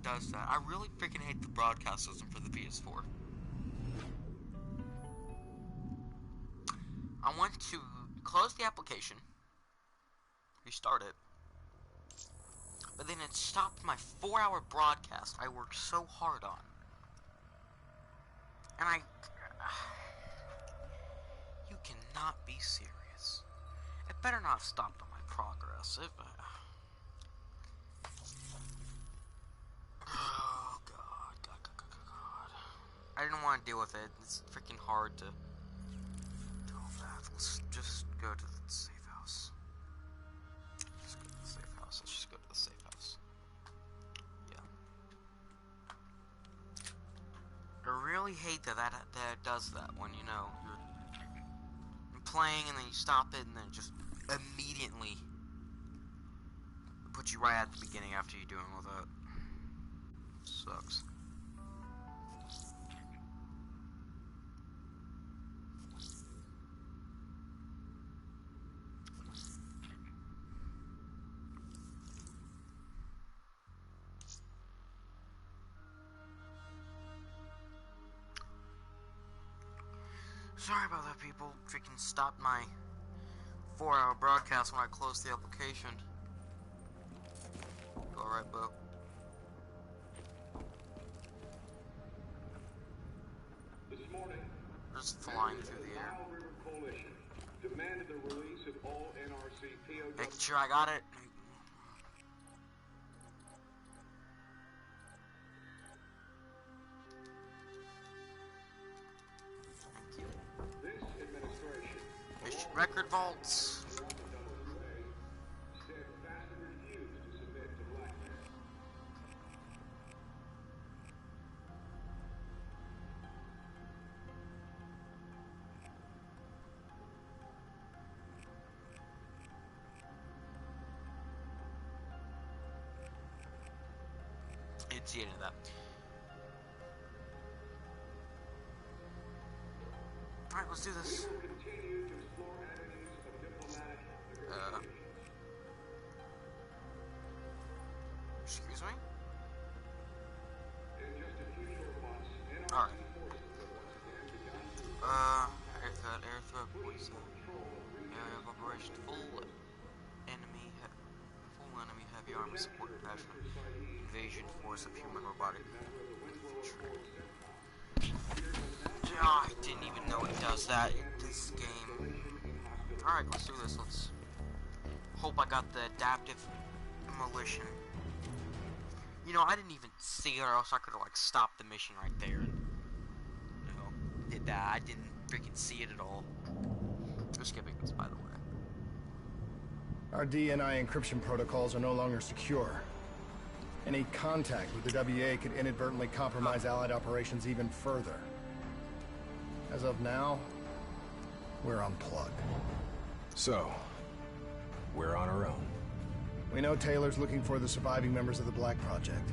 does that. I really freaking hate the broadcast system for the PS4. I want to close the application, restart it, but then it stopped my 4-hour broadcast I worked so hard on. And you cannot be serious. It better not have stopped on my progress. Oh, God. I didn't want to deal with it. It's freaking hard to do all that. Let's just go to the safe house. Let's go to the safe house. Let's just go to the safe house. Yeah. I really hate that it does that when, you know, you're playing and then you stop it and then it just immediately puts you right at the beginning after you're doing all that. Sucks. Sorry about that, people. Freaking stopped my 4-hour broadcast when I closed the application. You alright, Bo? This morning, just flying through the air. Coalition demanded the release of all NRC POWs. Making sure I got it. Thank you. This administration, Mission record vaults. steadfastly refused to submit to blackmail. Didn't see any of that. Alright, let's do this. We will continue to explore avenues of diplomatic negotiations. Excuse me? In just a few short months, NRC Alright. forces will once again begun to Air threat, poison. Area of operation, full enemy heavy armor support attachment. Invasion force of human robotic infantry. I didn't even know it does that in this game. Alright, let's do this. Let's hope I got the adaptive demolition. You know, I didn't even see it, or else I could have, like, stopped the mission right there and, you know, did that. I didn't freaking see it at all. We're skipping this, by the way. Our DNI encryption protocols are no longer secure. Any contact with the WA could inadvertently compromise Allied operations even further. As of now, we're unplugged. So, we're on our own. We know Taylor's looking for the surviving members of the Black Project.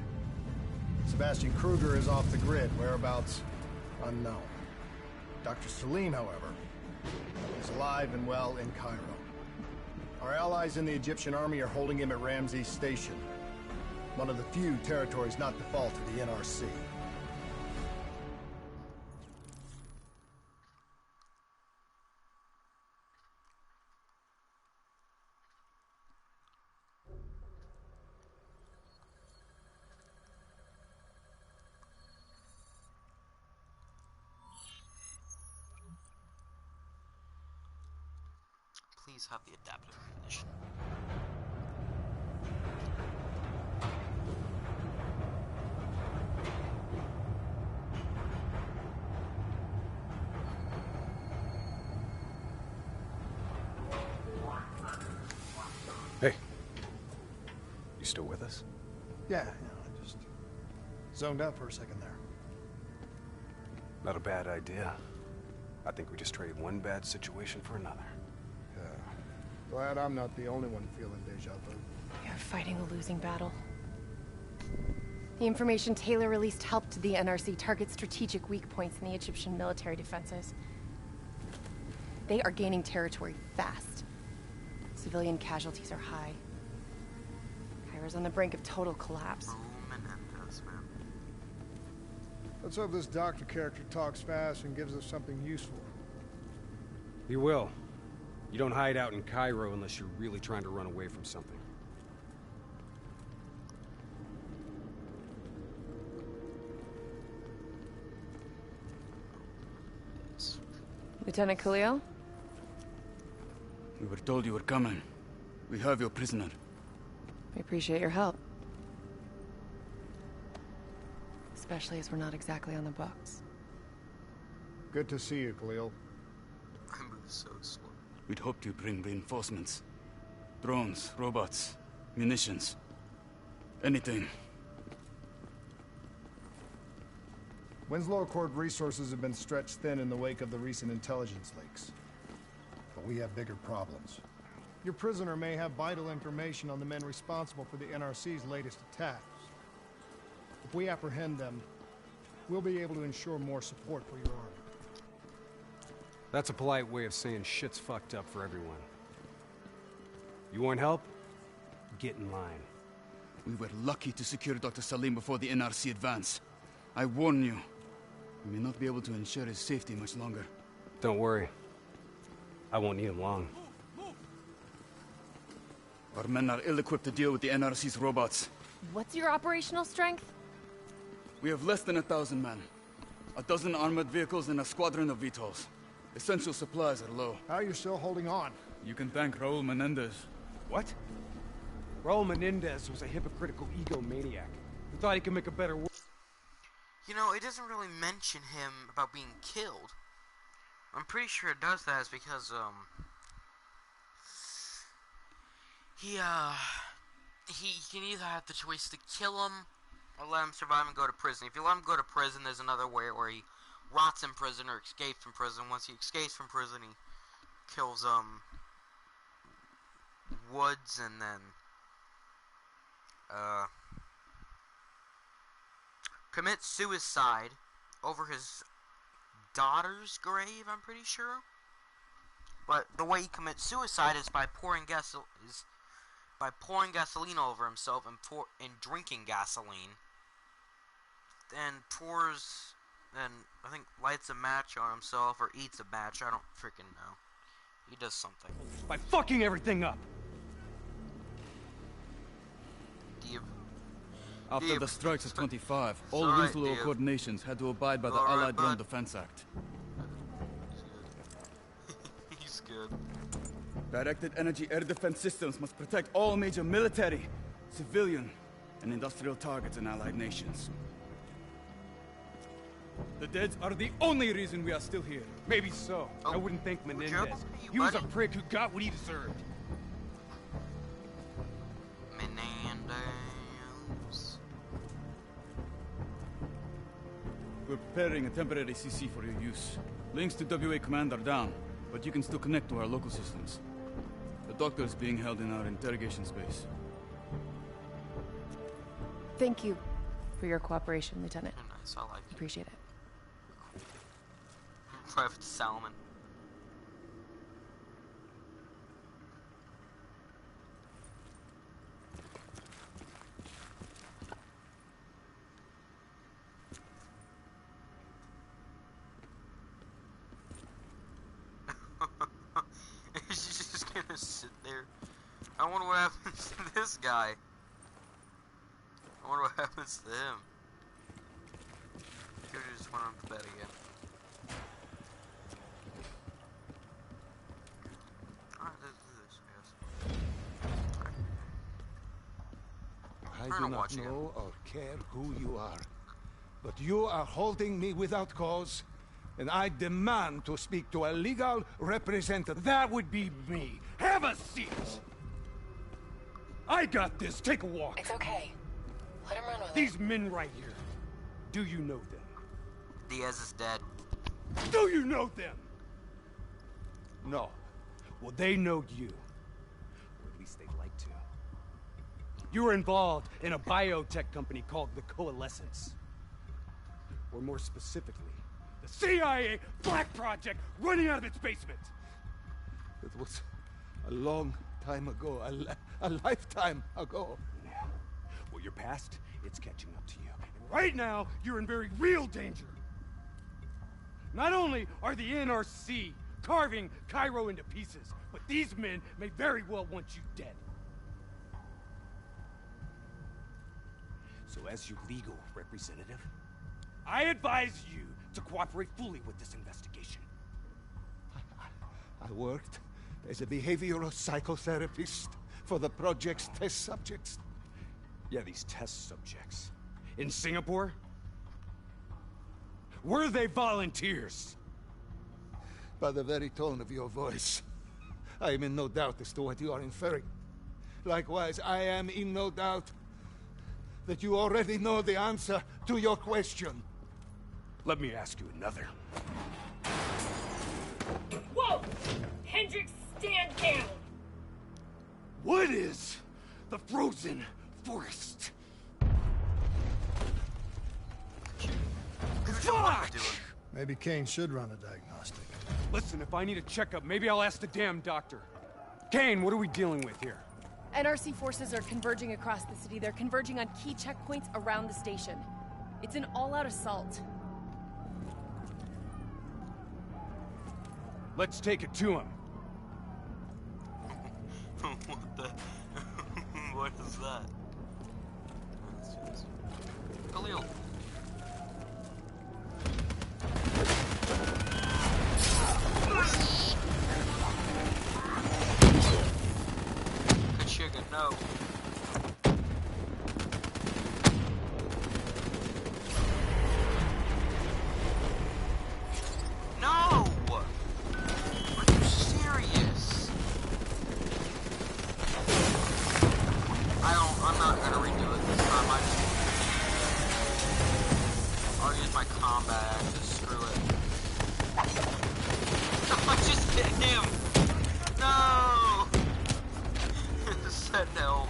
Sebastian Kruger is off the grid, whereabouts unknown. Dr. Salim, however, is alive and well in Cairo. Our allies in the Egyptian army are holding him at Ramses Station, one of the few territories not default to the NRC. Please have the adaptive ammunition. Hey. You still with us? Yeah, I just zoned out for a second there. Not a bad idea. I think we just traded one bad situation for another. Glad I'm not the only one feeling deja vu. We are fighting a losing battle. The information Taylor released helped the NRC target strategic weak points in the Egyptian military defenses. They are gaining territory fast. Civilian casualties are high. Cairo's on the brink of total collapse. Boom and Menendez, man. Let's hope this doctor character talks fast and gives us something useful. He will. You don't hide out in Cairo unless you're really trying to run away from something. Lieutenant Khalil? We were told you were coming. We have your prisoner. We appreciate your help. Especially as we're not exactly on the books. Good to see you, Khalil. I move so slow. We'd hoped you'd bring reinforcements. Drones, robots, munitions. Anything. Winslow Accord resources have been stretched thin in the wake of the recent intelligence leaks. But we have bigger problems. Your prisoner may have vital information on the men responsible for the NRC's latest attacks. If we apprehend them, we'll be able to ensure more support for your army. That's a polite way of saying shit's fucked up for everyone. You want help? Get in line. We were lucky to secure Dr. Salim before the NRC advance. I warn you, we may not be able to ensure his safety much longer. Don't worry. I won't need him long. Our men are ill-equipped to deal with the NRC's robots. What's your operational strength? We have less than 1,000 men. 12 armored vehicles and a squadron of VTOLs. Essential supplies are low. How are you still holding on? You can thank Raul Menendez. What? Raul Menendez was a hypocritical egomaniac who thought he could make a better world. You know, it doesn't really mention him about being killed. I'm pretty sure it does that is because, he can either have the choice to kill him or let him survive and go to prison. If you let him go to prison, there's another way where he rots in prison or escapes from prison. Once he escapes from prison, he kills, Woods and then, commits suicide over his daughter's grave, I'm pretty sure. But the way he commits suicide is by pouring gasoline over himself and drinking gasoline. Then I think lights a match on himself or eats a match. I don't freaking know. He does something. By fucking everything up. After the strikes of 25, all Winslow Accord nations had to abide by the Allied Drone Defense Act. He's good. Directed energy air defense systems must protect all major military, civilian, and industrial targets in Allied nations. The dead are the only reason we are still here. Maybe so. I wouldn't think Menendez. He was a prick who got what he deserved. Menendez. We're preparing a temporary CC for your use. Links to WA Command are down, but you can still connect to our local systems. The doctor is being held in our interrogation space. Thank you for your cooperation, Lieutenant. You're nice, I like it. Appreciate it. Private Salmon. She's just gonna sit there. I wonder what happens to this guy. I wonder what happens to him. Could have just went on to bed again. Alright, let's do this, I guess. I do not know or care who you are, but you are holding me without cause, and I demand to speak to a legal representative. That would be me. Have a seat! I got this. Take a walk. It's okay. Let him run with These men right here. Do you know them? Diaz is dead. Do you know them? No. Well, they know you. Or at least they'd like to. You were involved in a biotech company called the Coalescence. Or more specifically, the CIA Black Project running out of its basement. It was a long time ago, a lifetime ago. Well, your past, it's catching up to you. And Right now, you're in very real danger. Not only are the NRC carving Cairo into pieces, but these men may very well want you dead. So as your legal representative, I advise you to cooperate fully with this investigation. I worked as a behavioral psychotherapist for the project's test subjects. Yeah, these test subjects. In Singapore? Were they volunteers? By the very tone of your voice, I am in no doubt as to what you are inferring. Likewise, I am in no doubt that you already know the answer to your question. Let me ask you another. Whoa! Hendricks, stand down! What is the frozen forest? Fuck! Maybe Kane should run a diagnostic. Listen, if I need a checkup, maybe I'll ask the damn doctor. Kane, what are we dealing with here? NRC forces are converging across the city. They're converging on key checkpoints around the station. It's an all-out assault. Let's take it to him. What the? What is that? Let's do this. Khalil. Good chicken, no. No! Are you serious? I'm not gonna redo it this time. I'll use my combat axe, screw it. I just hit him! No! It said no.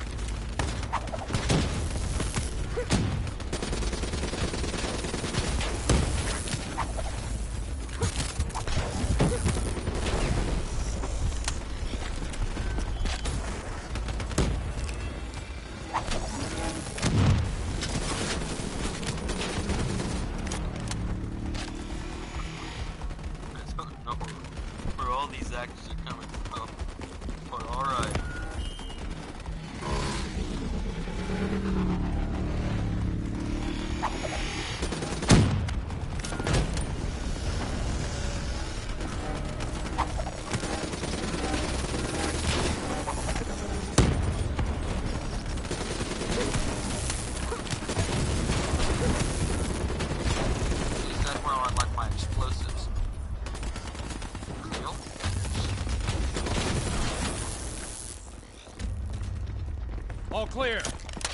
All clear.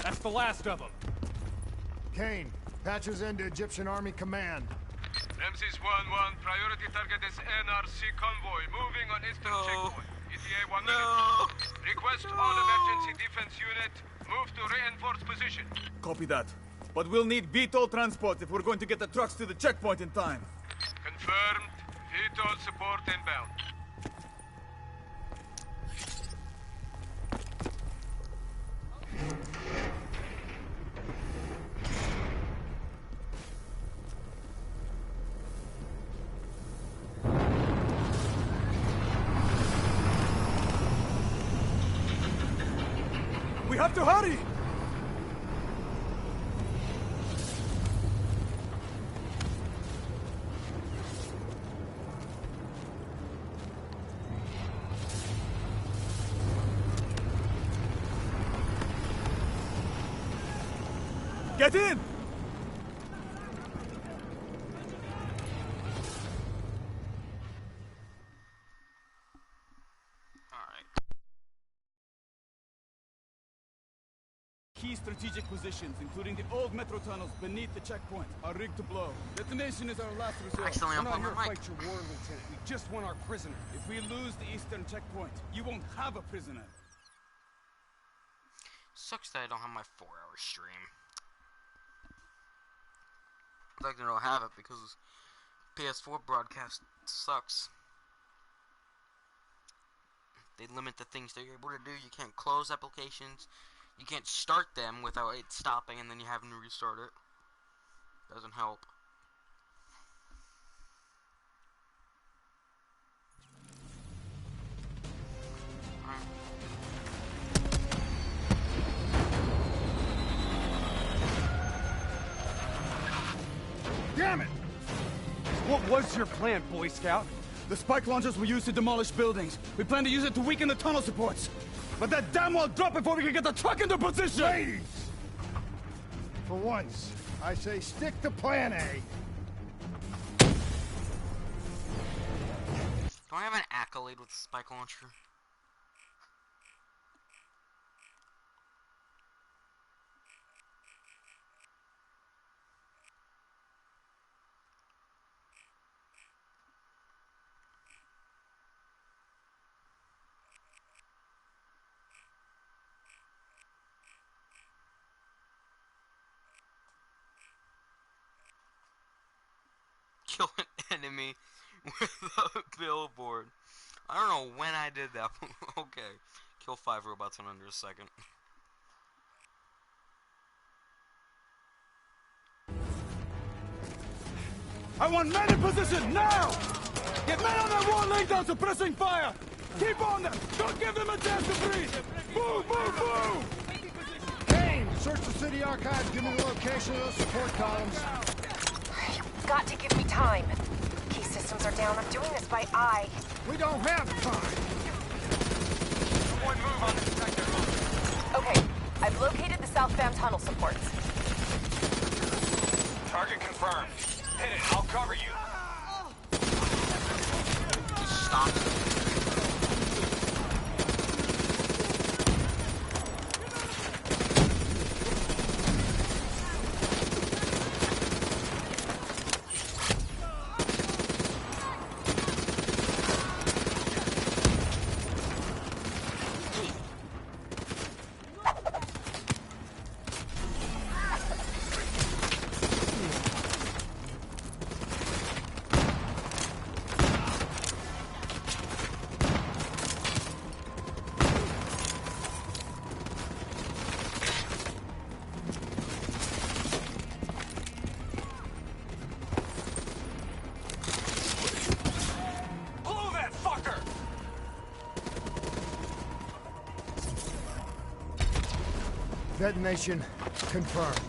That's the last of them. Kane, patches into Egyptian Army Command. Ramses 1-1, priority target is NRC convoy, moving on eastern checkpoint. ETA 1 minute. Request all emergency defense unit, move to reinforced position. Copy that. But we'll need VTOL transport if we're going to get the trucks to the checkpoint in time. Confirmed. VTOL support inbound. We have to hurry! Get in! Key strategic positions, including the old metro tunnels beneath the checkpoint, are rigged to blow. Detonation is our last resort. Accidentally We're not unplugged here to my mic. fight your war, Lieutenant. We just want our prisoner. If we lose the eastern checkpoint, you won't have a prisoner. Sucks that I don't have my 4-hour stream. I'd like to know I have it because PS4 broadcast sucks. They limit the things that you're able to do. You can't close applications. You can't start them without it stopping and then you having to restart it. Doesn't help. Damn it! What was your plan, Boy Scout? The spike launchers were used to demolish buildings. We plan to use it to weaken the tunnel supports. But that damn wall dropped before we can get the truck into position! Ladies! For once, I say stick to plan A. Do I have an accolade with the spike launcher? Kill an enemy with a billboard. I don't know when I did that. Okay. Kill 5 robots in under a second. I want men in position now! Get men on that wall laying down suppressing fire! Keep on them! Don't give them a chance to breathe! Move, move, move! Kane, search the city archives. Give me the location of those support columns. You've got to give me time. Key systems are down. I'm doing this by eye. We don't have time. One move on this sector. Okay, I've located the southbound tunnel supports. Target confirmed. Hit it, I'll cover you. Stop. Detonation confirmed.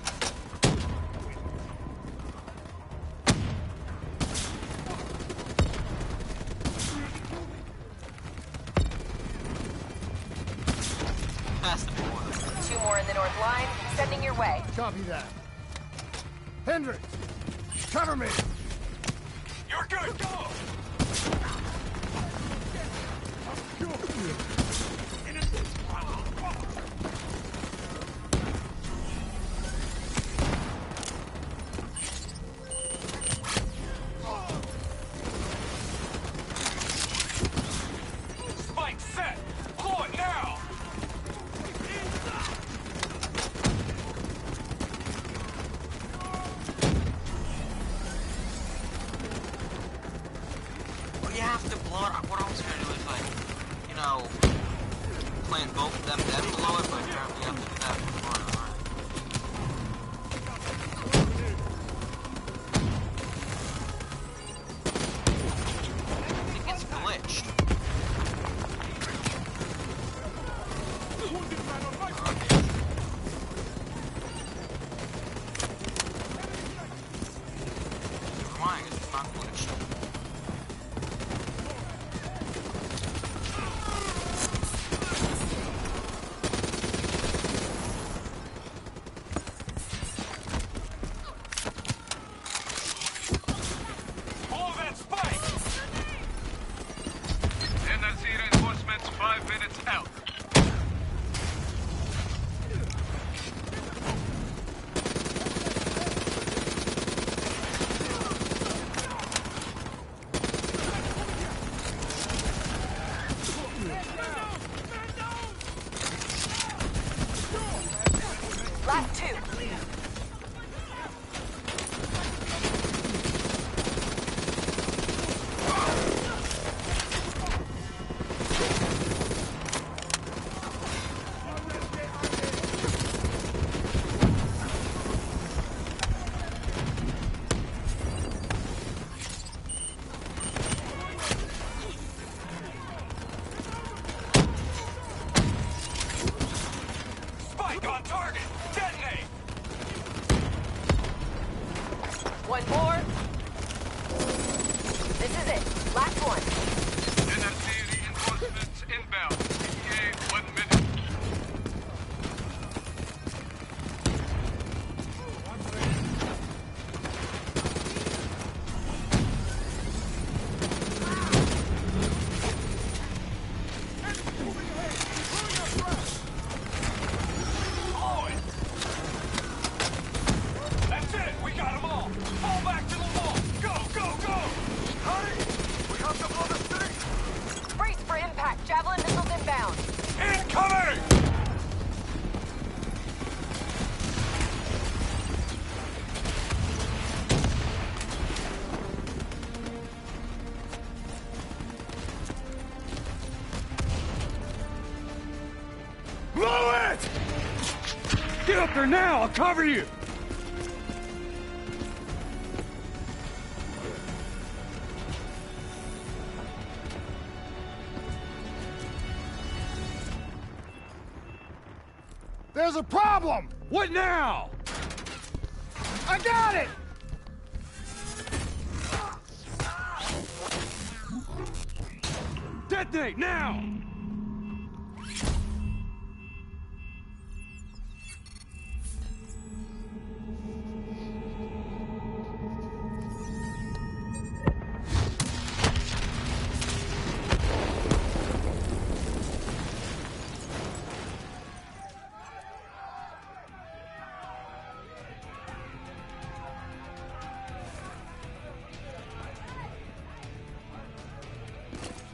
Has to be one of them. 2 more in the north line, sending your way. Copy that. Hendricks, cover me. You're good, go! Spike set! Blow it now! Well, you have to blow it. What I was gonna do is like, you know, plan both of them then blow it, but apparently you have to do that before. Alright. I think it's glitched. Why? It's not glitched. One more. This is it. Last one. NRC reinforcements inbound. ETA 1 minute. That's it! We got them all! Fall back to the wall! Go, go, go! Hurry! We have to blow the city! Brace for impact. Javelin missiles inbound. Incoming! Blow it! Get up there now! I'll cover you! There's a problem! What now? I got it! Detonate now!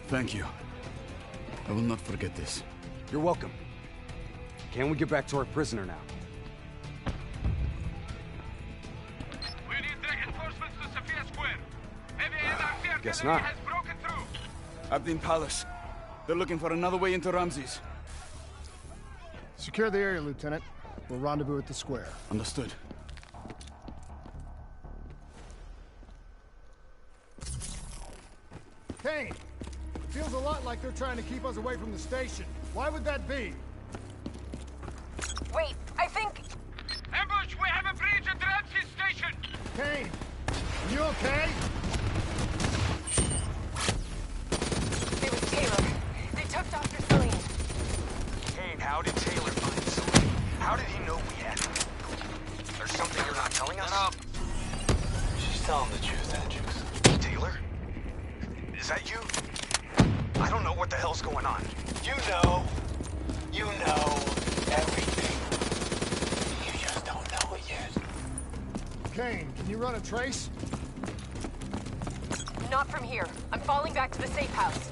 Thank you. I will not forget this. You're welcome. Can we get back to our prisoner now? We need reinforcements to Sophia Square. Heavy NRC Guess artillery not. has broken through. Abdin Palace. They're looking for another way into Ramses. Secure the area, Lieutenant. We'll rendezvous at the square. Understood. Kane! Feels a lot like they're trying to keep us away from the station. Why would that be? Wait, I think... Ambush! We have a breach at Ramses Station! Kane! You okay? It was Taylor. They took Dr. Celine. Kane, how did Taylor find Celine? How did he know we had him? There's something you're not telling us? Shut up. She's telling the truth, Hendricks. Taylor? Is that you? I don't know what the hell's going on. You know everything. You just don't know it yet. Kane, can you run a trace? Not from here. I'm falling back to the safe house.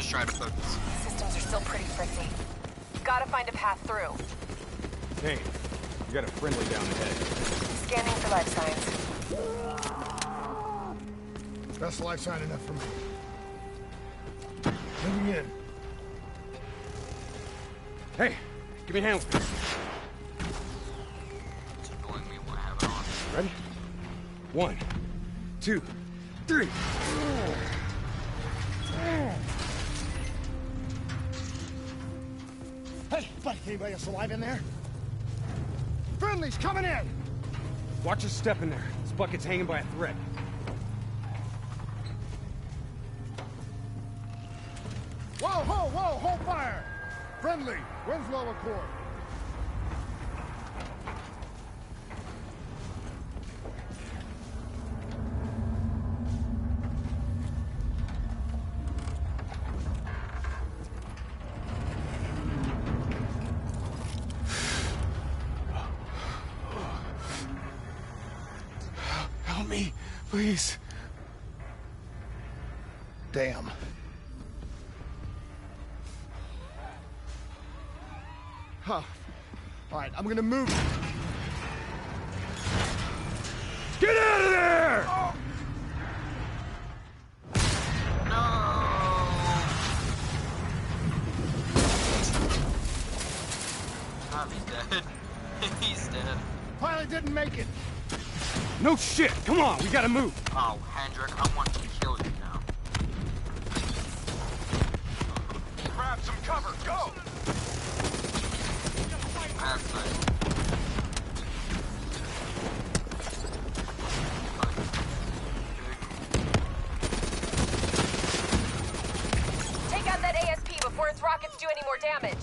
just try to focus. Systems are still pretty fritzy. Gotta find a path through. Hey, you got a friendly down ahead. Scanning for life signs. That's life sign enough for me. Moving in. Hey, give me a hand. It's annoying me when I have it on. Ready? 1, 2, 3. Hey, buddy, anybody else alive in there? Friendly's coming in! Watch your step in there. This bucket's hanging by a thread. Whoa, whoa, whoa, hold fire! Friendly, Winslow Accord. Help me, please. Damn. Huh. All right, I'm gonna move. Get out of there! Oh. No! He's dead. He's dead. Pilot didn't make it. No shit! Come on, we gotta move! Oh, Hendrik, I want to kill you now. Grab some cover, go! That's nice. Take out that ASP before its rockets do any more damage.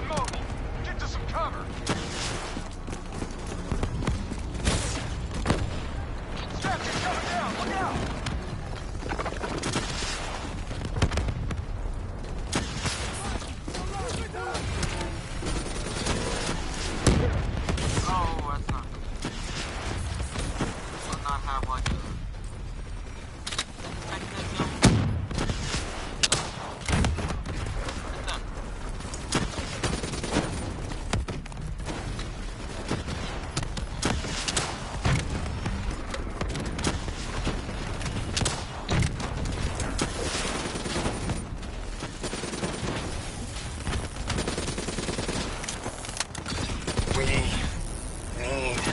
Mobile. Captain, coming down! Look out! Oh, that's not good. Will not have like a mechanism. Right then. We need to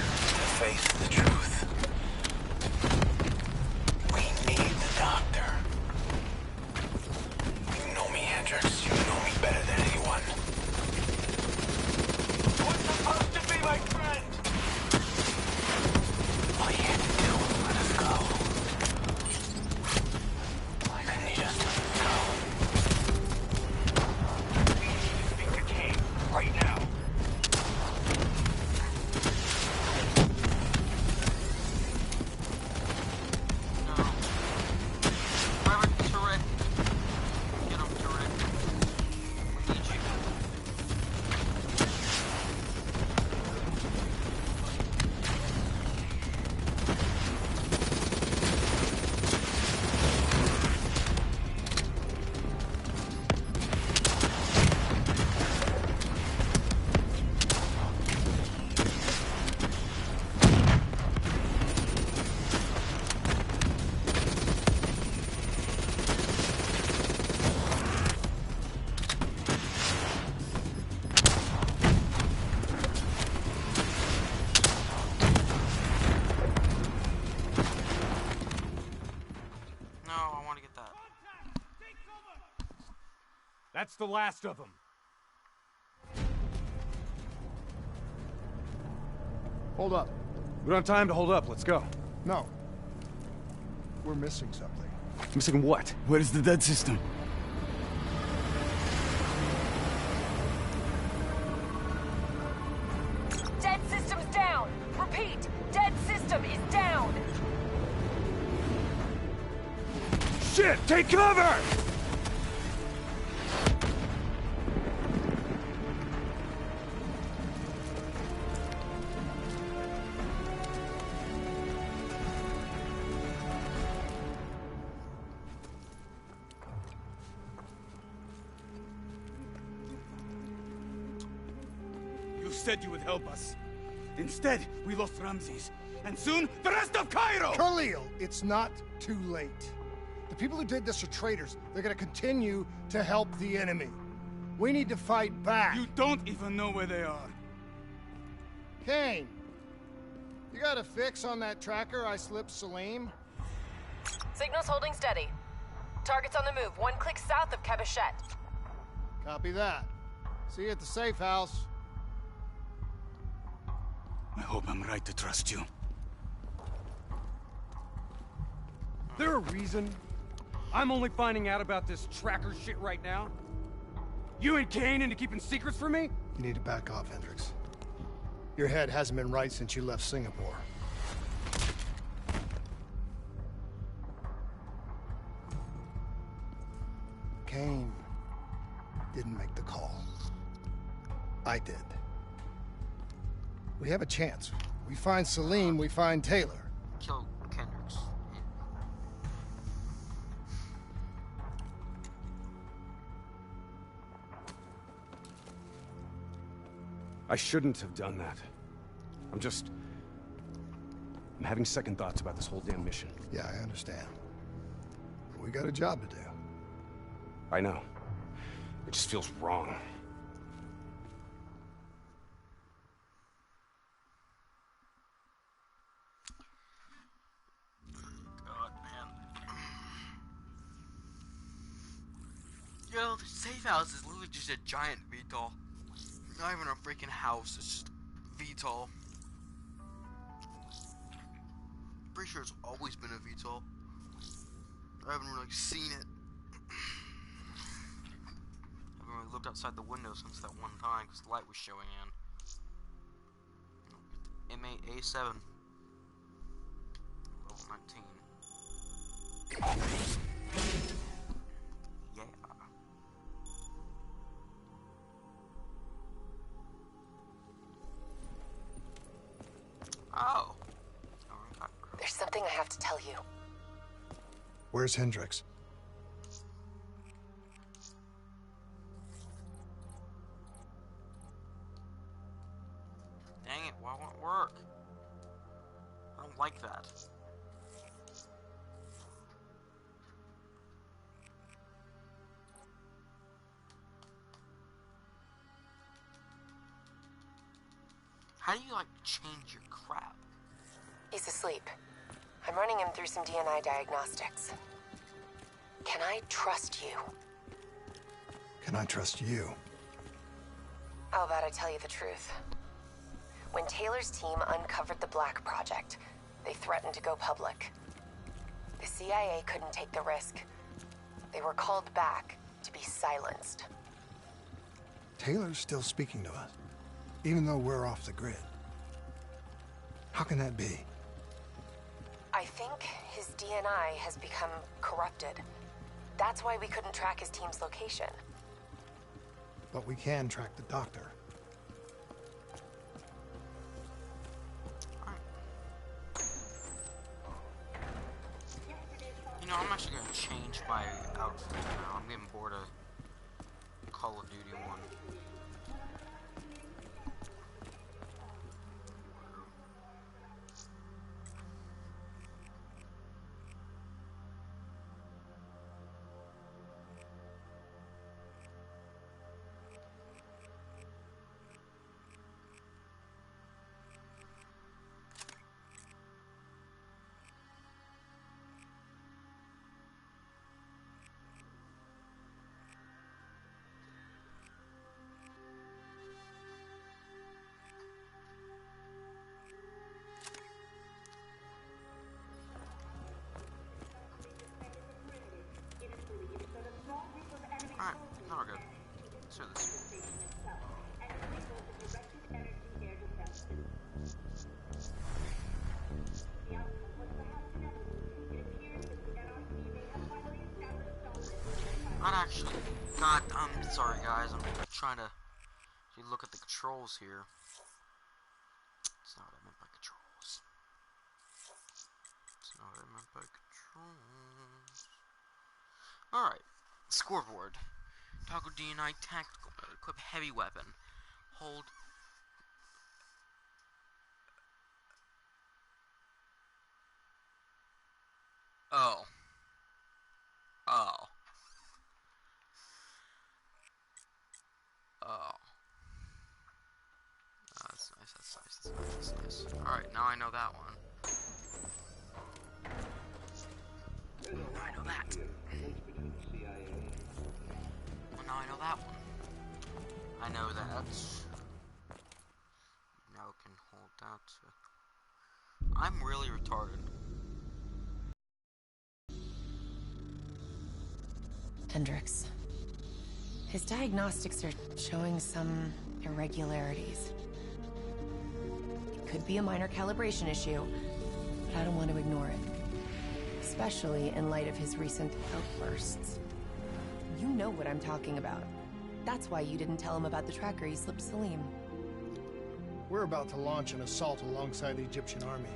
face the truth. We need the doctor. You know me, Hendrix. You know me better than anyone. What's supposed to be my friend? All you had to do was let us go. Why couldn't you just let us go? We need to speak to Kane right now. No. Private turret. Get him, turret. We need you. No, I want to get that. That's the last of them. Hold up. We don't have time to hold up. Let's go. No. We're missing something. Missing what? Where's the dead system? Dead system's down. Repeat, dead system is down. Shit! Take cover! You said you would help us. Instead, we lost Ramses. And soon, the rest of Cairo! Khalil, it's not too late. The people who did this are traitors. They're gonna continue to help the enemy. We need to fight back. You don't even know where they are. Kane, you got a fix on that tracker I slipped Salim? Signal's holding steady. Target's on the move, 1 click south of Cabochette. Copy that. See you at the safe house. I hope I'm right to trust you. There a reason I'm only finding out about this tracker shit right now? You and Kane into keeping secrets from me? You need to back off, Hendrix. Your head hasn't been right since you left Singapore. Kane didn't make the call. I did. We have a chance. We find Salim, we find Taylor. Kill Kendricks. I shouldn't have done that. I'm having second thoughts about this whole damn mission. Yeah, I understand. We got a job to do. I know. It just feels wrong. God, man. Yo, the safe house is literally just a giant VTOL. Not even a freaking house, it's just VTOL. Pretty sure it's always been a VTOL. I haven't really seen it. I haven't really looked outside the window since that one time because the light was showing in. M8A7. Level Yeah. Oh. There's something I have to tell you. Where's Hendricks? Dang it, why won't it work? I don't like that. How do you, like, change your crap? He's asleep. I'm running him through some DNI diagnostics. Can I trust you? Can I trust you? How about I tell you the truth? When Taylor's team uncovered the Black Project, they threatened to go public. The CIA couldn't take the risk. They were called back to be silenced. Taylor's still speaking to us, even though we're off the grid. How can that be? I think his DNI has become corrupted. That's why we couldn't track his team's location. But we can track the doctor. You know, I'm actually gonna change my outfit now. I'm getting bored of Call of Duty 1. Alright, now we're good. Let's do this. Not actually. God, I'm sorry guys, I'm trying to look at the controls here. That's not what I meant by controls. That's not what I meant by controls. Alright, scoreboard. Toggle DNI tactical mode. Equip heavy weapon. Hold. Oh. Oh. Oh. That's nice, that's nice, that's nice, that's nice. Alright, now I know that one. Now I know that. Well, now I know that one. I know that. Now I can hold that. I'm really retarded. Hendricks. His diagnostics are showing some irregularities. It could be a minor calibration issue, but I don't want to ignore it. Especially in light of his recent outbursts. You know what I'm talking about. That's why you didn't tell him about the tracker he slipped Salim. We're about to launch an assault alongside the Egyptian army.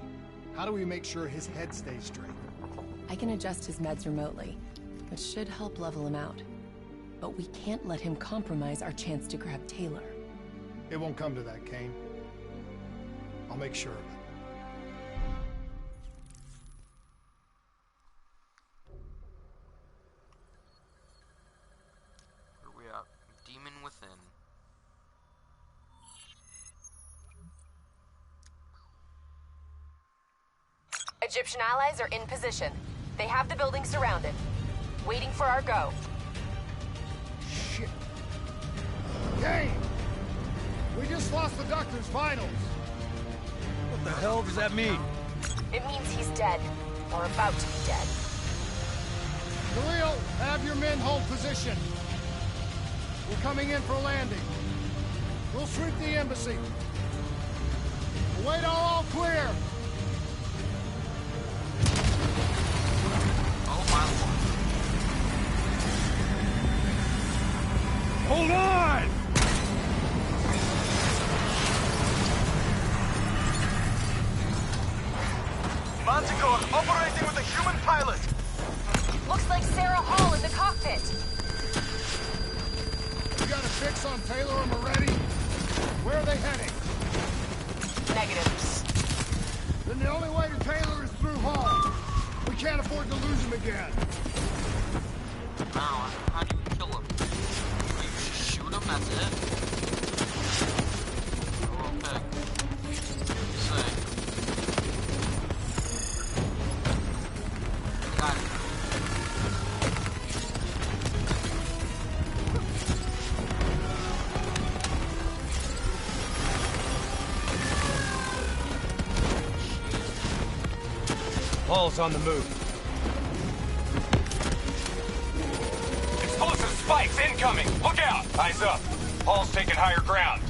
How do we make sure his head stays straight? I can adjust his meds remotely, which should help level him out. But we can't let him compromise our chance to grab Taylor. It won't come to that, Kane. I'll make sure of it. Where are we at? Demon Within. Egyptian allies are in position. They have the building surrounded. Waiting for our go. Shit. Kane! We just lost the doctor's vitals. What the hell does that mean? It means he's dead. Or about to be dead. Khalil, have your men hold position. We're coming in for landing. We'll sweep the embassy. We'll wait all clear. Oh my fix on Taylor and Moretti? Where are they heading? Negative. Then the only way to Taylor is through Hall. We can't afford to lose him again. Wow, how do you kill him? Oh, you just shoot him, that's it? Okay. Sick. Got it. Hall's on the move. Explosive spikes incoming! Look out! Eyes up! Hall's taking higher ground.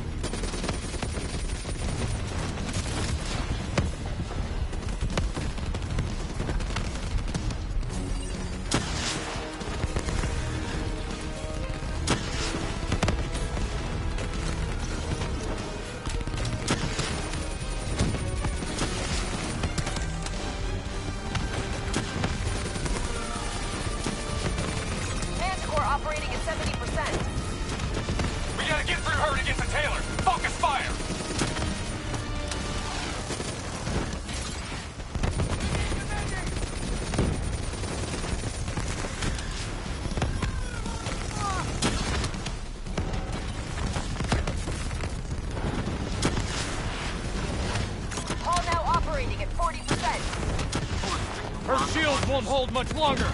Operating at 70%. We gotta get through her to get to Taylor. Focus fire! Hall now operating at 40%. Her shield won't hold much longer.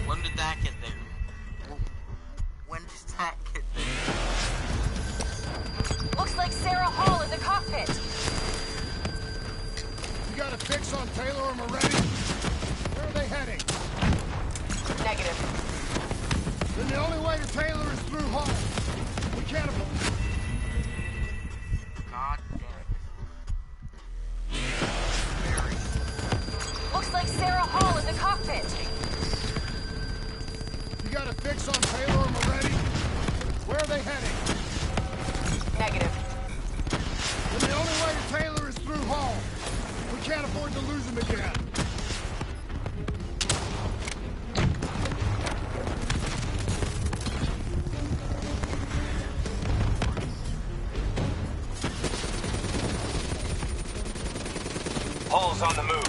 When did that get there? When did that get there? Looks like Sarah Hall in the cockpit. You got a fix on Taylor and Moretti? Where are they heading? Negative. Then the only way to Taylor is through Hall. We can't afford... God damn it. Very. Looks like Sarah Hall in the cockpit. You got a fix on Taylor and Moretti? Where are they heading? Negative. Then the only way to Taylor is through Hall. We can't afford to lose him again. Hall's on the move.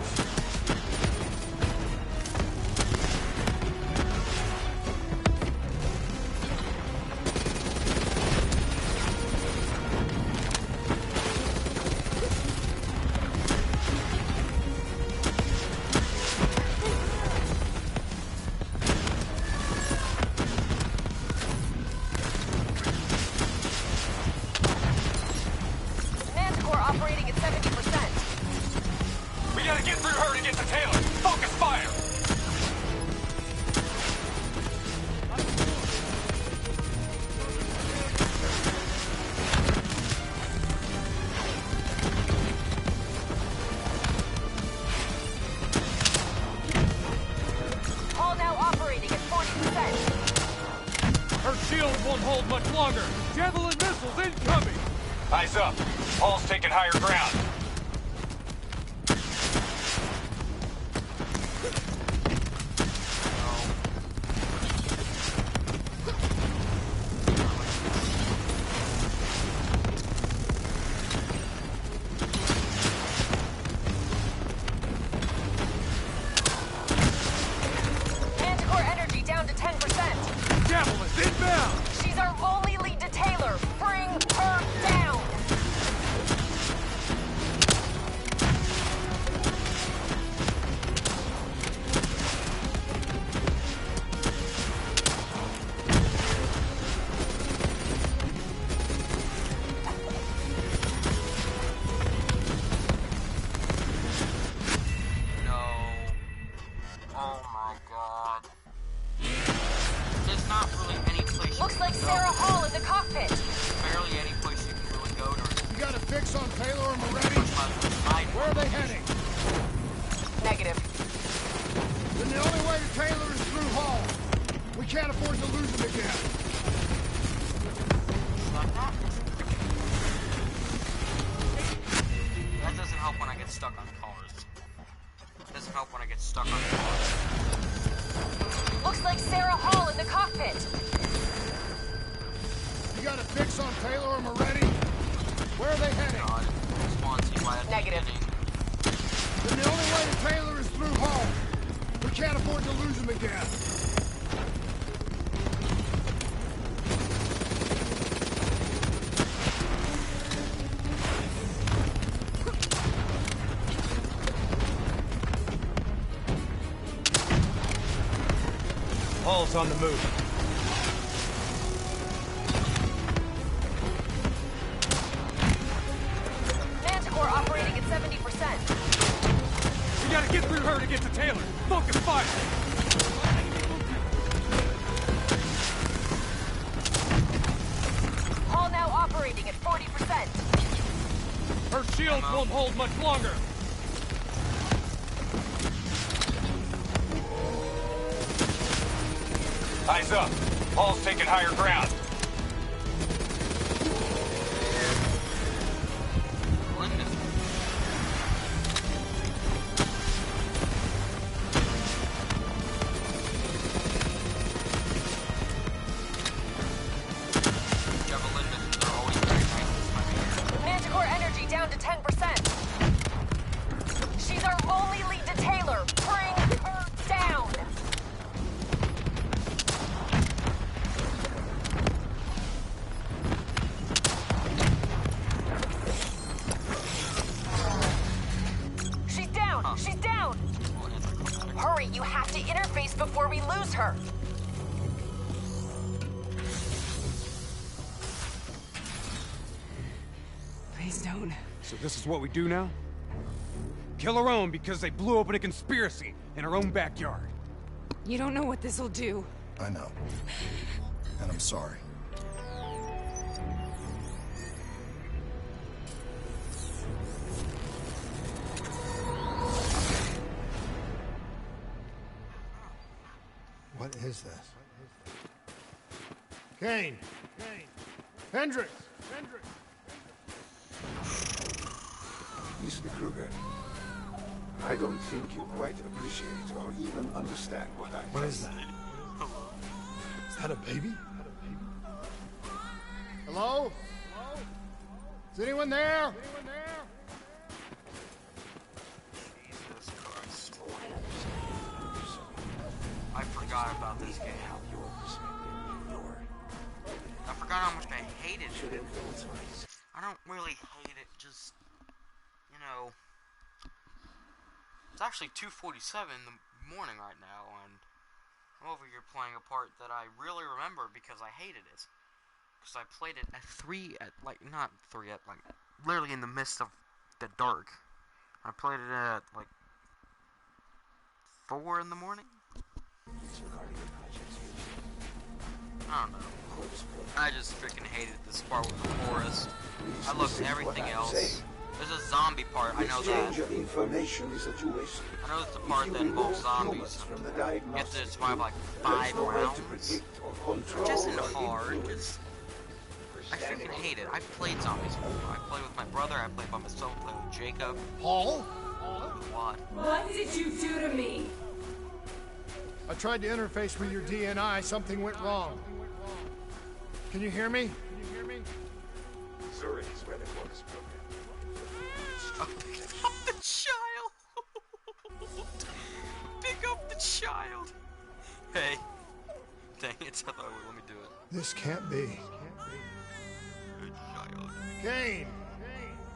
Manticore operating at 70%. We gotta get through her to get to Taylor. Focus fire! Hall now operating at 40%. Her shield won't hold much longer. Javelin missiles incoming. Eyes up. Hall's taking higher ground. Manticore energy down to 10%. Javelins inbound. She's our only lead to Taylor. Bring her down. No. Oh my god. There's not really any place Looks you like can go. Sarah Hall in the cockpit. Barely any place you can really go to. You got a fix on Taylor and Moretti? Where are they heading? Negative. Then the only way to Taylor is through Hall. We can't afford to lose him again. That doesn't help when I get stuck on cars. Doesn't help when I get stuck on cars. Looks like Sarah Hall in the cockpit. You got a fix on Taylor and Moretti? Where are they heading? Negative. Then the only way to Taylor is through Hall. We can't afford to lose him again. Hall's on the move. Manticore operating at 70%. We gotta get through her to get to Taylor. Focus fire! Hall now operating at 40%. Her shield won't hold much longer. Eyes up. Hall's taking higher ground. Manticore energy down to 10%. She's our only lead to Taylor. Bring her down. She's down. She's down. Hurry, you have to interface before we lose her. Please don't. So this is what we do now? Kill our own because they blew open a conspiracy in our own backyard. You don't know what this'll do. I know. And I'm sorry. What is this? Kane! Hendricks! Mr. Kruger, I don't think you quite appreciate or even understand what I... What is that? Is that a baby? Hello? Is anyone there? Jesus Christ. I forgot about this game. I forgot how much I hated it. I don't really hate it, just, you know, it's actually 2:47 in the morning right now, and I'm over here playing a part that I really remember because I hated it. Because I played it at 3 at, like, not 3 at, like, literally in the midst of the dark. I played it at, like, 4 in the morning? I don't know. I just freaking hated this part with the forest. I loved everything else. There's a zombie part, I know that. I know it's the part that involves zombies. You have to survive like 5 rounds. Which isn't hard, just... I freaking hate it. I've played zombies before. I played with my brother, I played by myself, I played with Jacob. Paul? What? What did you do to me? I tried to interface with your DNI. Something went wrong. Can you hear me? Zurich is where the clock is broken. Pick up the child! Pick up the child! Hey. Dang it, I thought, let me do it. This can't be. Good child. Kane!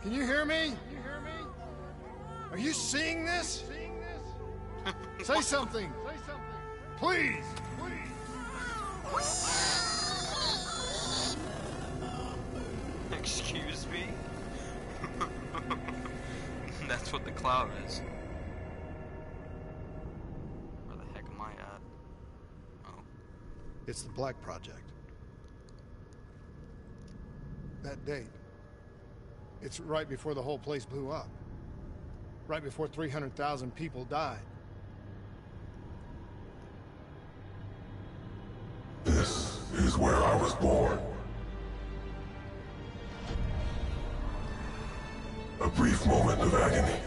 Can you hear me? Are you seeing this? Say something! Please! Excuse me? That's what the cloud is. Where the heck am I at? Oh. It's the Black Project. That date. It's right before the whole place blew up. Right before 300,000 people died. This is where I was born. A brief moment of agony.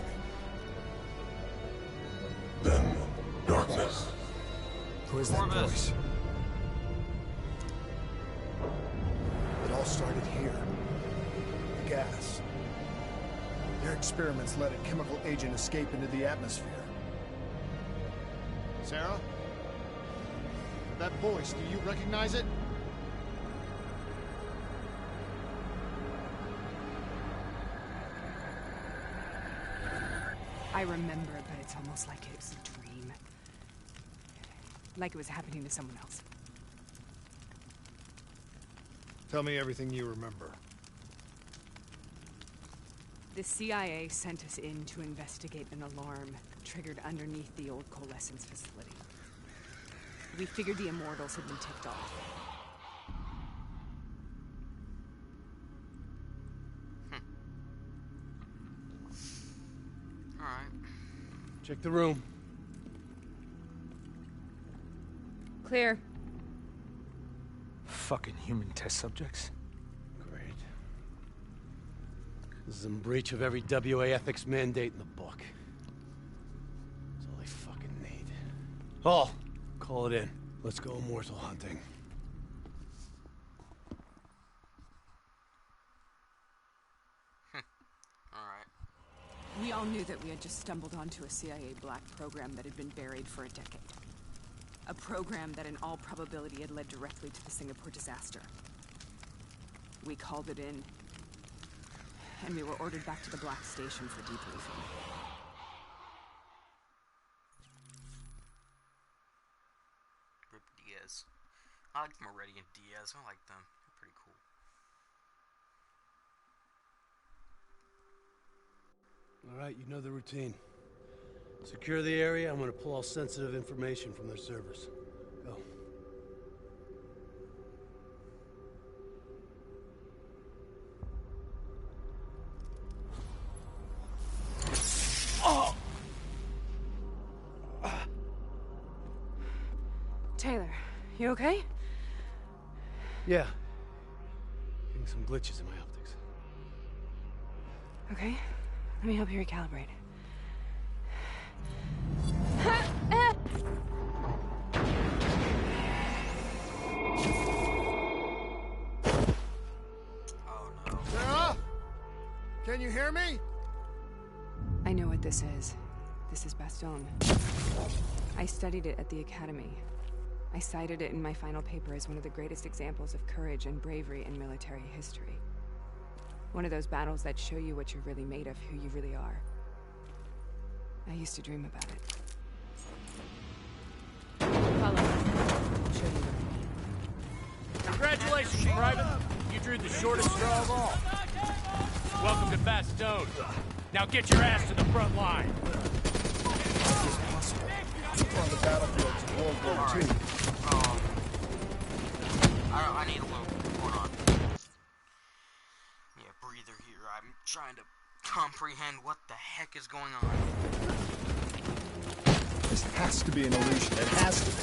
Then darkness. Who was that voice? It all started here. The gas. Their experiments let a chemical agent escape into the atmosphere. Sarah? That voice, do you recognize it? I remember, but it's almost like it was a dream. Like it was happening to someone else. Tell me everything you remember. The CIA sent us in to investigate an alarm triggered underneath the old coalescence facility. We figured the immortals had been tipped off. Alright. Check the room. Clear. Fucking human test subjects. Great. This is in breach of every WA ethics mandate in the book. That's all they fucking need. Oh, call it in. Let's go immortal hunting. Alright. We all knew that we had just stumbled onto a CIA black program that had been buried for a decade. A program that in all probability had led directly to the Singapore disaster. We called it in, and we were ordered back to the Black Station for debriefing. Rip Diaz. I like Meridian Diaz. I like them. They're pretty cool. All right, you know the routine. Secure the area. I'm gonna pull all sensitive information from their servers. Go. Oh! Taylor, you okay? Yeah. Getting some glitches in my optics. Okay. Let me help you recalibrate. Oh no. Sarah? Can you hear me? I know what this is. This is Baston. I studied it at the Academy. I cited it in my final paper as one of the greatest examples of courage and bravery in military history. One of those battles that show you what you're really made of, who you really are. I used to dream about it. Follow me. I'll show you where. Congratulations, Private. You drew the shortest straw of all. Welcome to Bastogne. Now get your ass to the front line. We're on the battlefield of World War II. I need a little. Hold on. Yeah, breather here. I'm trying to comprehend what the heck is going on. This has to be an illusion. It has to be.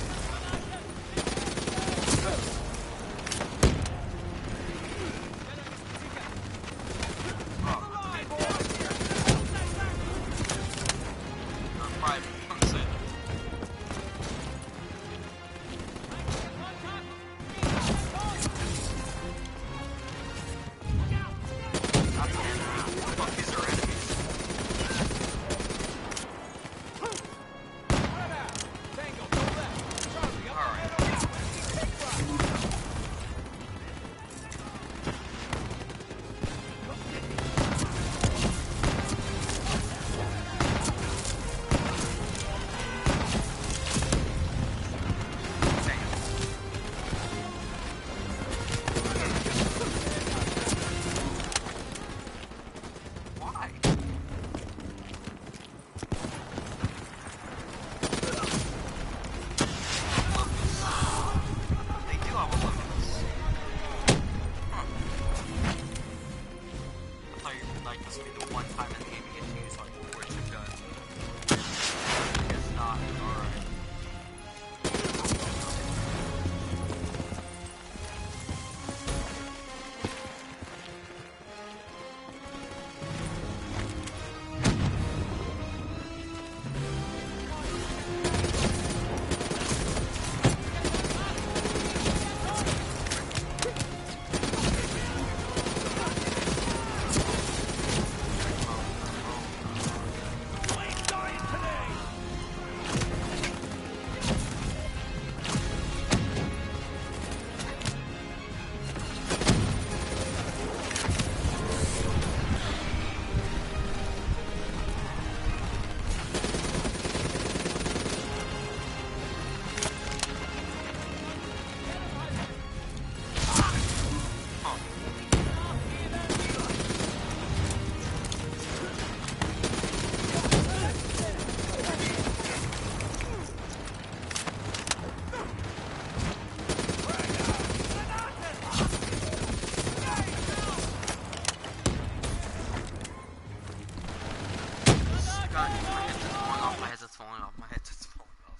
God, my headset's falling off, my headset's falling off, my headset's falling off.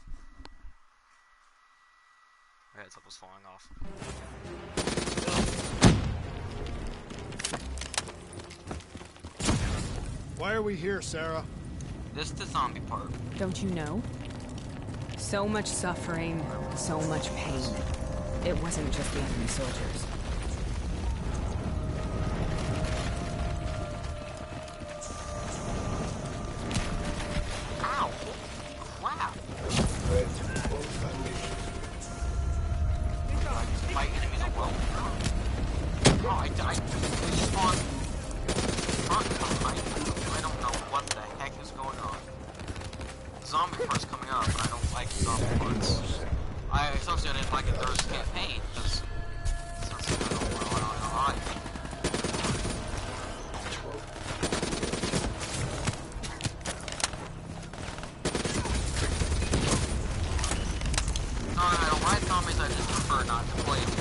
My headset was falling off. Why are we here, Sarah? This is the zombie part. Don't you know? So much suffering, so much pain. It wasn't just the enemy soldiers. Ow! Crap! My enemies are well. Oh, I died. We spawned. I don't know what the heck is going on. Zombie part's coming up, and I don't like zombie parts. I associate it like a Thirst campaign, because it's not something I don't like. No, I don't like zombies, I just prefer not to play them.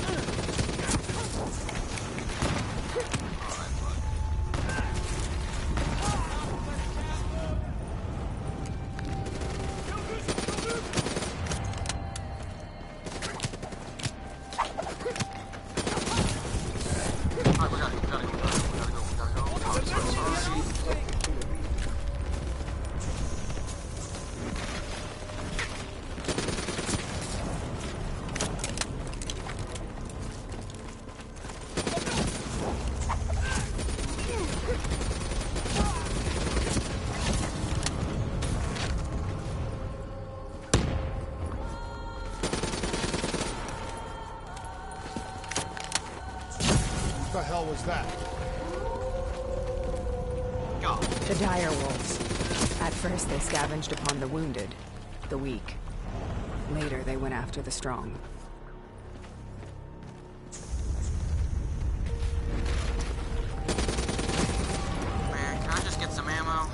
What the hell was that? The dire wolves. At first they scavenged upon the wounded, the weak. Later they went after the strong. Man, can I just get some ammo?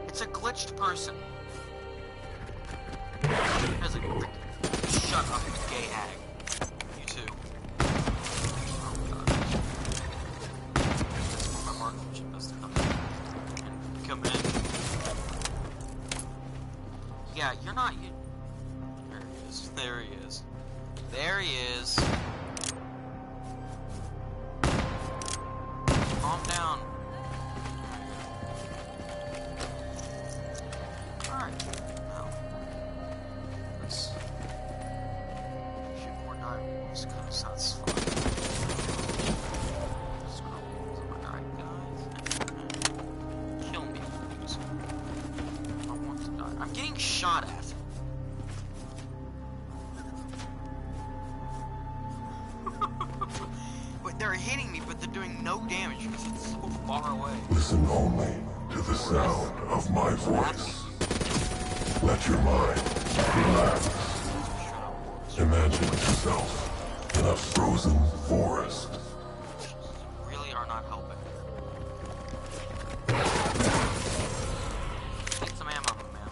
It's a glitched person. As a shut up, you gay hag. You too. Oh god. That's my mark. She must come in. Yeah, you're not you. There he is. There he is. There he is. Calm down. Alright. Now, let's shoot more direwolves, because that's fun. Just gonna roll my die, guys. Kill me, please. I want to die. I'm getting shot at. But they're hitting me, but they're doing no damage because it's so far away. Listen only to the sound of my voice. Let your mind relax. Imagine yourself in a frozen forest. Really are not helping. Take some ammo, man.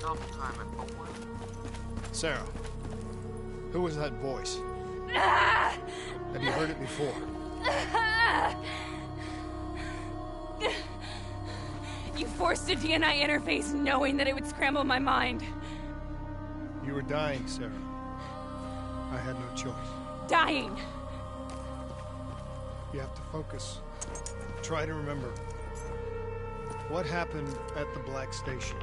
Double time and boom. Sarah, who was that voice? Have you heard it before? You forced a DNI interface knowing that it would scramble my mind. You were dying, Sarah. I had no choice. Dying. You have to focus. Try to remember. What happened at the Black Station?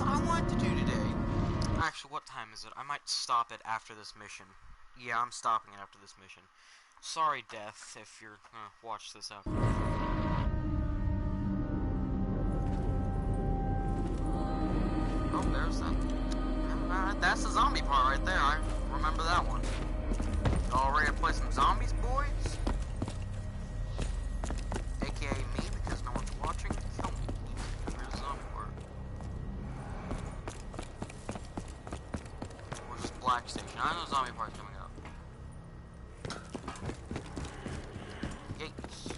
I wanted to do today. Actually, what time is it? I might stop it after this mission. Yeah, I'm stopping after this mission. Sorry, Death, if you're gonna watch this after. Oh, there's that. That's the zombie part right there. I remember that one. Y'all ready to play some zombies, boys? AKA me, because no one's watching. Kill me. There's a zombie part. Or just Black Station. I know zombie part's coming up. Gates.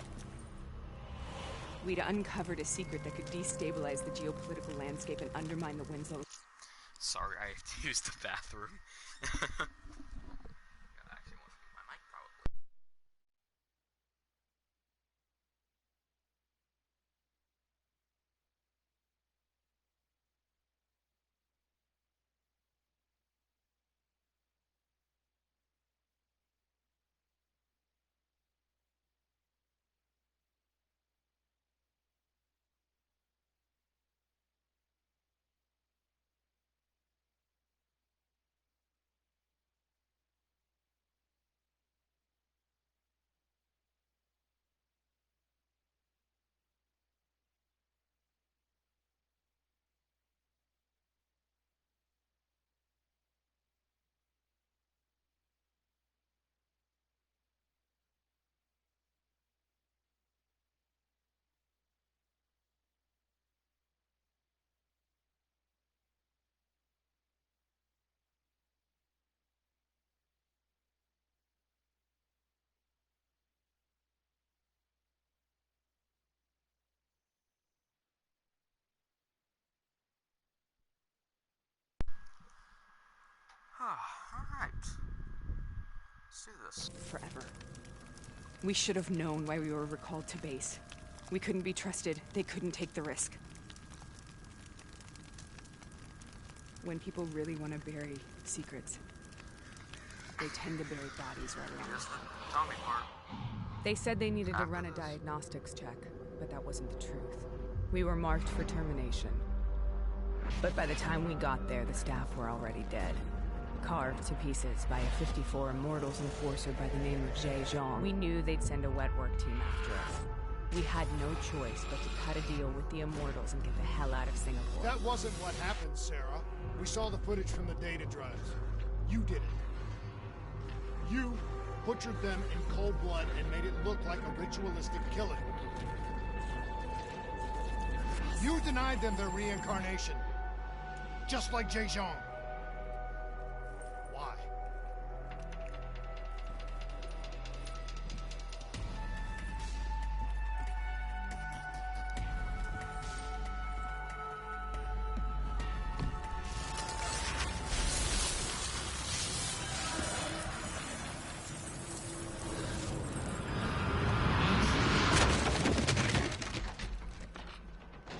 We'd uncovered a secret that could destabilize the geopolitical landscape and undermine the Winslow. Sorry, I have to use the bathroom. Alright. Let's do this. Forever. We should have known why we were recalled to base. We couldn't be trusted. They couldn't take the risk. When people really want to bury secrets, they tend to bury bodies right around. Here's the zombie part. They said they needed to run a diagnostics check, but that wasn't the truth. We were marked for termination. But by the time we got there, the staff were already dead. Carved to pieces by a 54 Immortals enforcer by the name of Jay Zhang. We knew they'd send a wet work team after us. We had no choice but to cut a deal with the Immortals and get the hell out of Singapore. That wasn't what happened, Sarah. We saw the footage from the data drives. You did it. You butchered them in cold blood and made it look like a ritualistic killing. You denied them their reincarnation. Just like Jay Zhang. Why?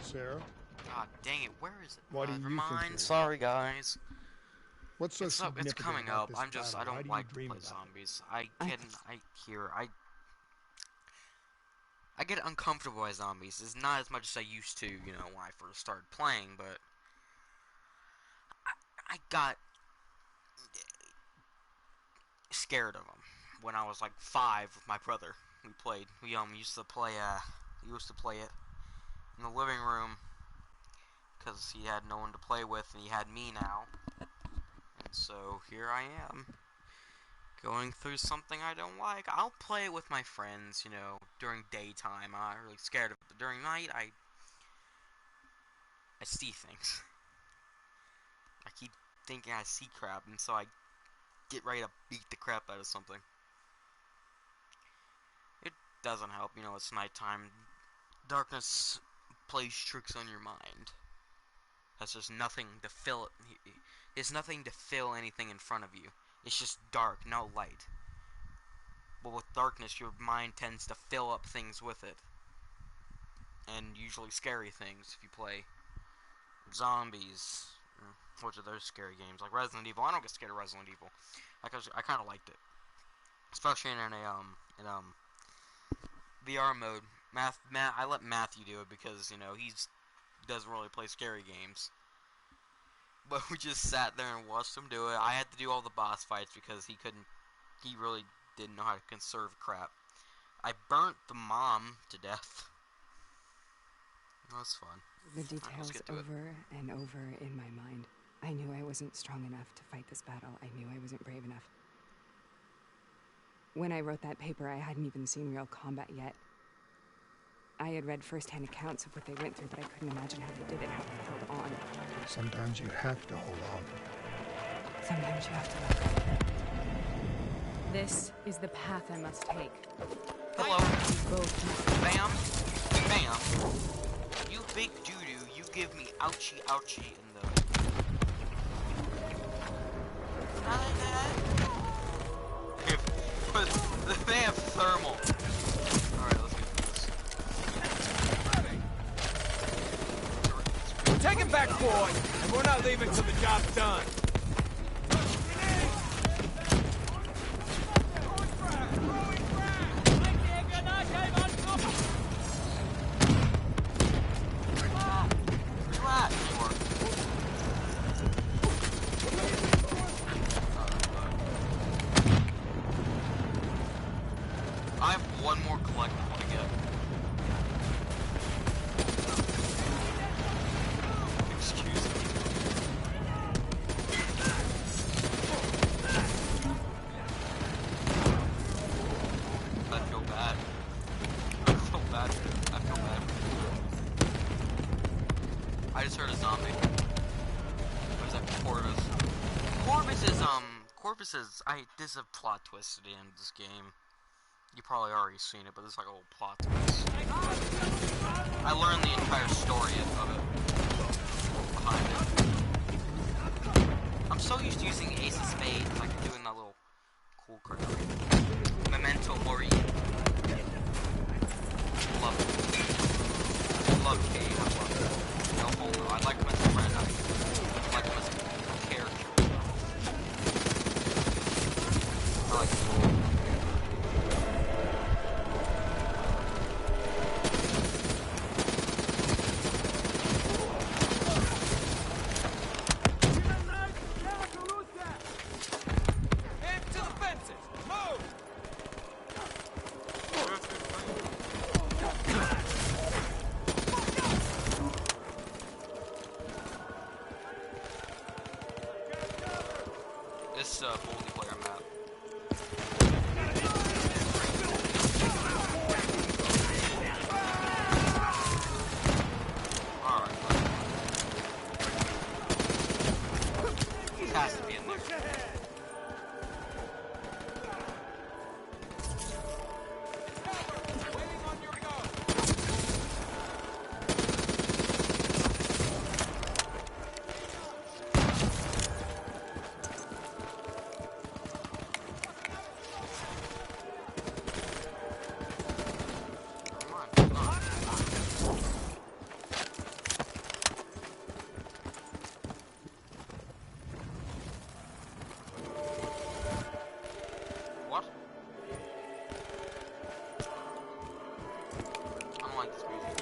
Sarah? God dang it, where is it? Why do you Never think mind, you're- sorry guys. What's so It's significant coming about up. this I'm just, I battle? Why don't do you like to dream play about it? zombies. I get uncomfortable by zombies. It's not as much as I used to, you know, when I first started playing, but I got scared of them when I was like 5 with my brother. We used to play it in the living room because he had no one to play with and he had me now. And so here I am, going through something I don't like. I'll play it with my friends, you know, during daytime. I'm not really scared of it, but during night, I see things. I keep thinking I see crap, and so I get ready to beat the crap out of something. It doesn't help, you know, it's nighttime. Darkness plays tricks on your mind. There's just nothing to fill it. There's nothing to fill anything in front of you. It's just dark, no light. But with darkness, your mind tends to fill up things with it. And usually scary things if you play zombies. Which are those scary games? Like Resident Evil. I don't get scared of Resident Evil. I kind of liked it. Especially in a VR mode. I let Matthew do it because, you know, he doesn't really play scary games. But we just sat there and watched him do it. I had to do all the boss fights because he couldn't he really didn't know how to conserve crap. I burnt the mom to death. That was fun. The details over and over in my mind. I knew I wasn't strong enough to fight this battle. I knew I wasn't brave enough. When I wrote that paper, I hadn't even seen real combat yet. I had read first-hand accounts of what they went through, but I couldn't imagine how they did it, how they held on. Sometimes you have to hold on. Sometimes you have to let go. This is the path I must take. Hello. Both. Bam. Bam. You big doo-doo, you give me ouchie ouchie in the... They have thermal. Alright, let's get this. Take it back, boy! And we're not leaving till the job's done. I have one more collectible to get. Excuse me. I feel bad. I feel bad. I feel bad. I just heard a zombie. What is that? Corvus is, there's a plot twist at the end of this game. You probably already seen it, but there's like a little plot twist. I learned the entire story of it behind it. I'm so used to using Ace of Spades, like doing that little cool card. Memento Mori. Love it. I love Cade. I love it. No homo. I like him as a friend. I like him as a character. I like him. This multiplayer map. Alright. It has to be in there. What? I don't like this music.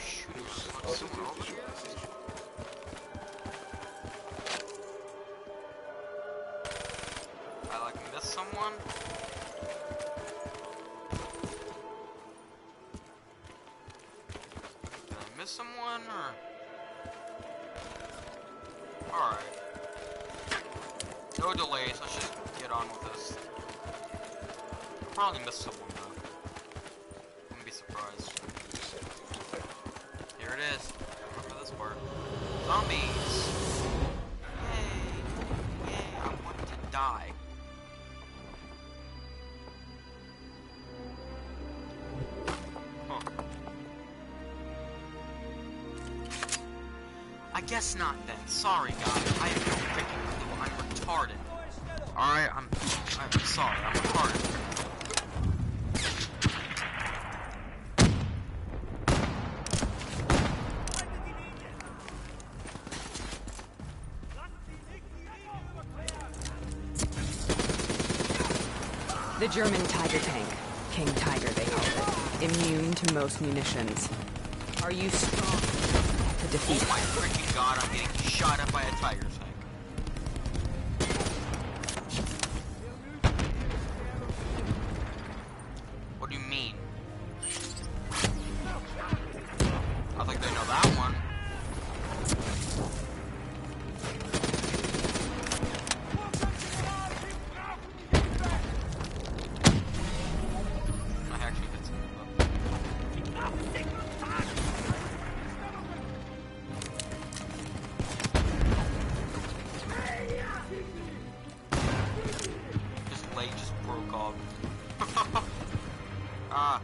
Shooters. Like someone over here? I like miss someone? Did I miss someone or? Alright. No delays, let's just get on with this. I'll probably miss someone though. Wouldn't be surprised. Here it is. Remember this part. Zombies! Yay! Yay, I want to die. Huh. I guess not then. Sorry guys, I have no freaking clue. I'm retarded. Alright, I'm sorry, I'm retarded. The German Tiger tank. King Tiger, they call it. Immune to most munitions. Are you strong to defeat. Oh my freaking god, I'm getting shot at by a tiger tank. What do you mean? I think they know that one. I actually hit something. His leg just broke off. Ah.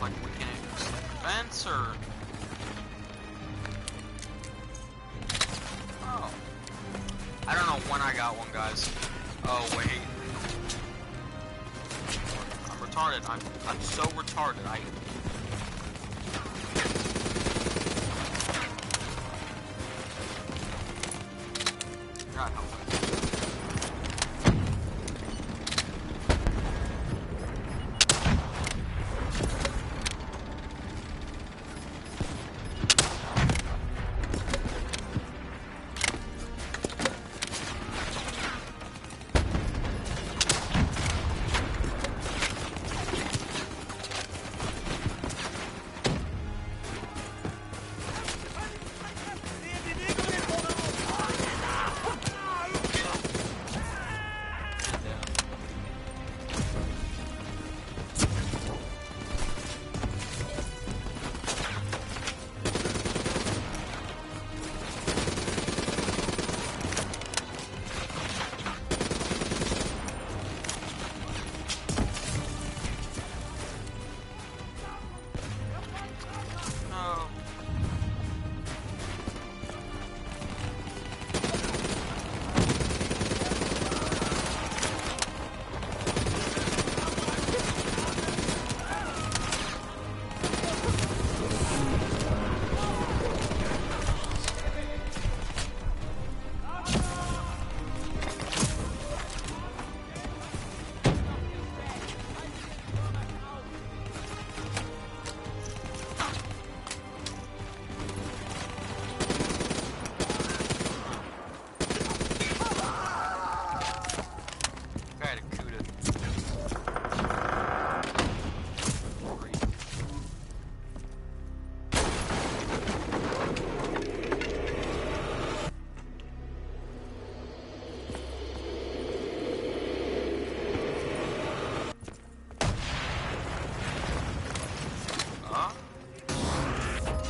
Like we can fence or oh. I don't know when I got one, guys. Oh wait. I'm retarded. I'm so retarded. God help me.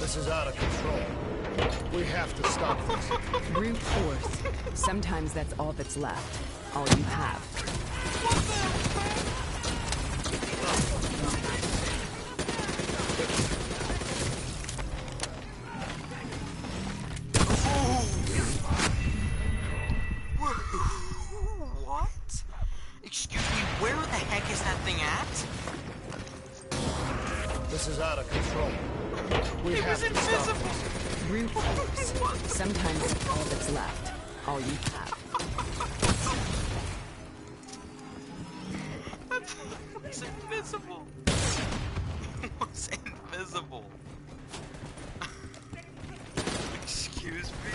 This is out of control. We have to stop this. Brute force. Sometimes that's all that's left. All you have. What? Excuse me, where the heck is that thing at? This is out of control. We have to stop this. Brute force. Sometimes that's all that's left. All you have. It's invisible. It was invisible. Excuse me.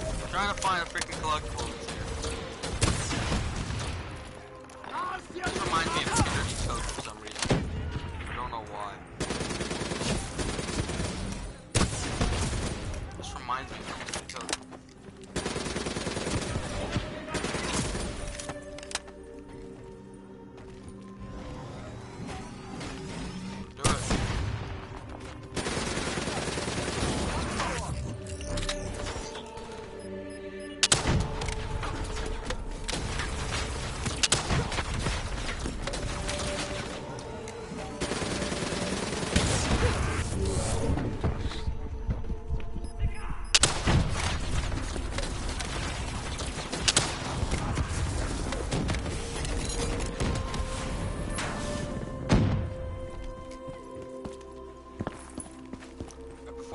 I'm trying to find a freaking collectible here. This reminds me of Energy Code for some reason. I don't know why. This reminds me of Energy Code.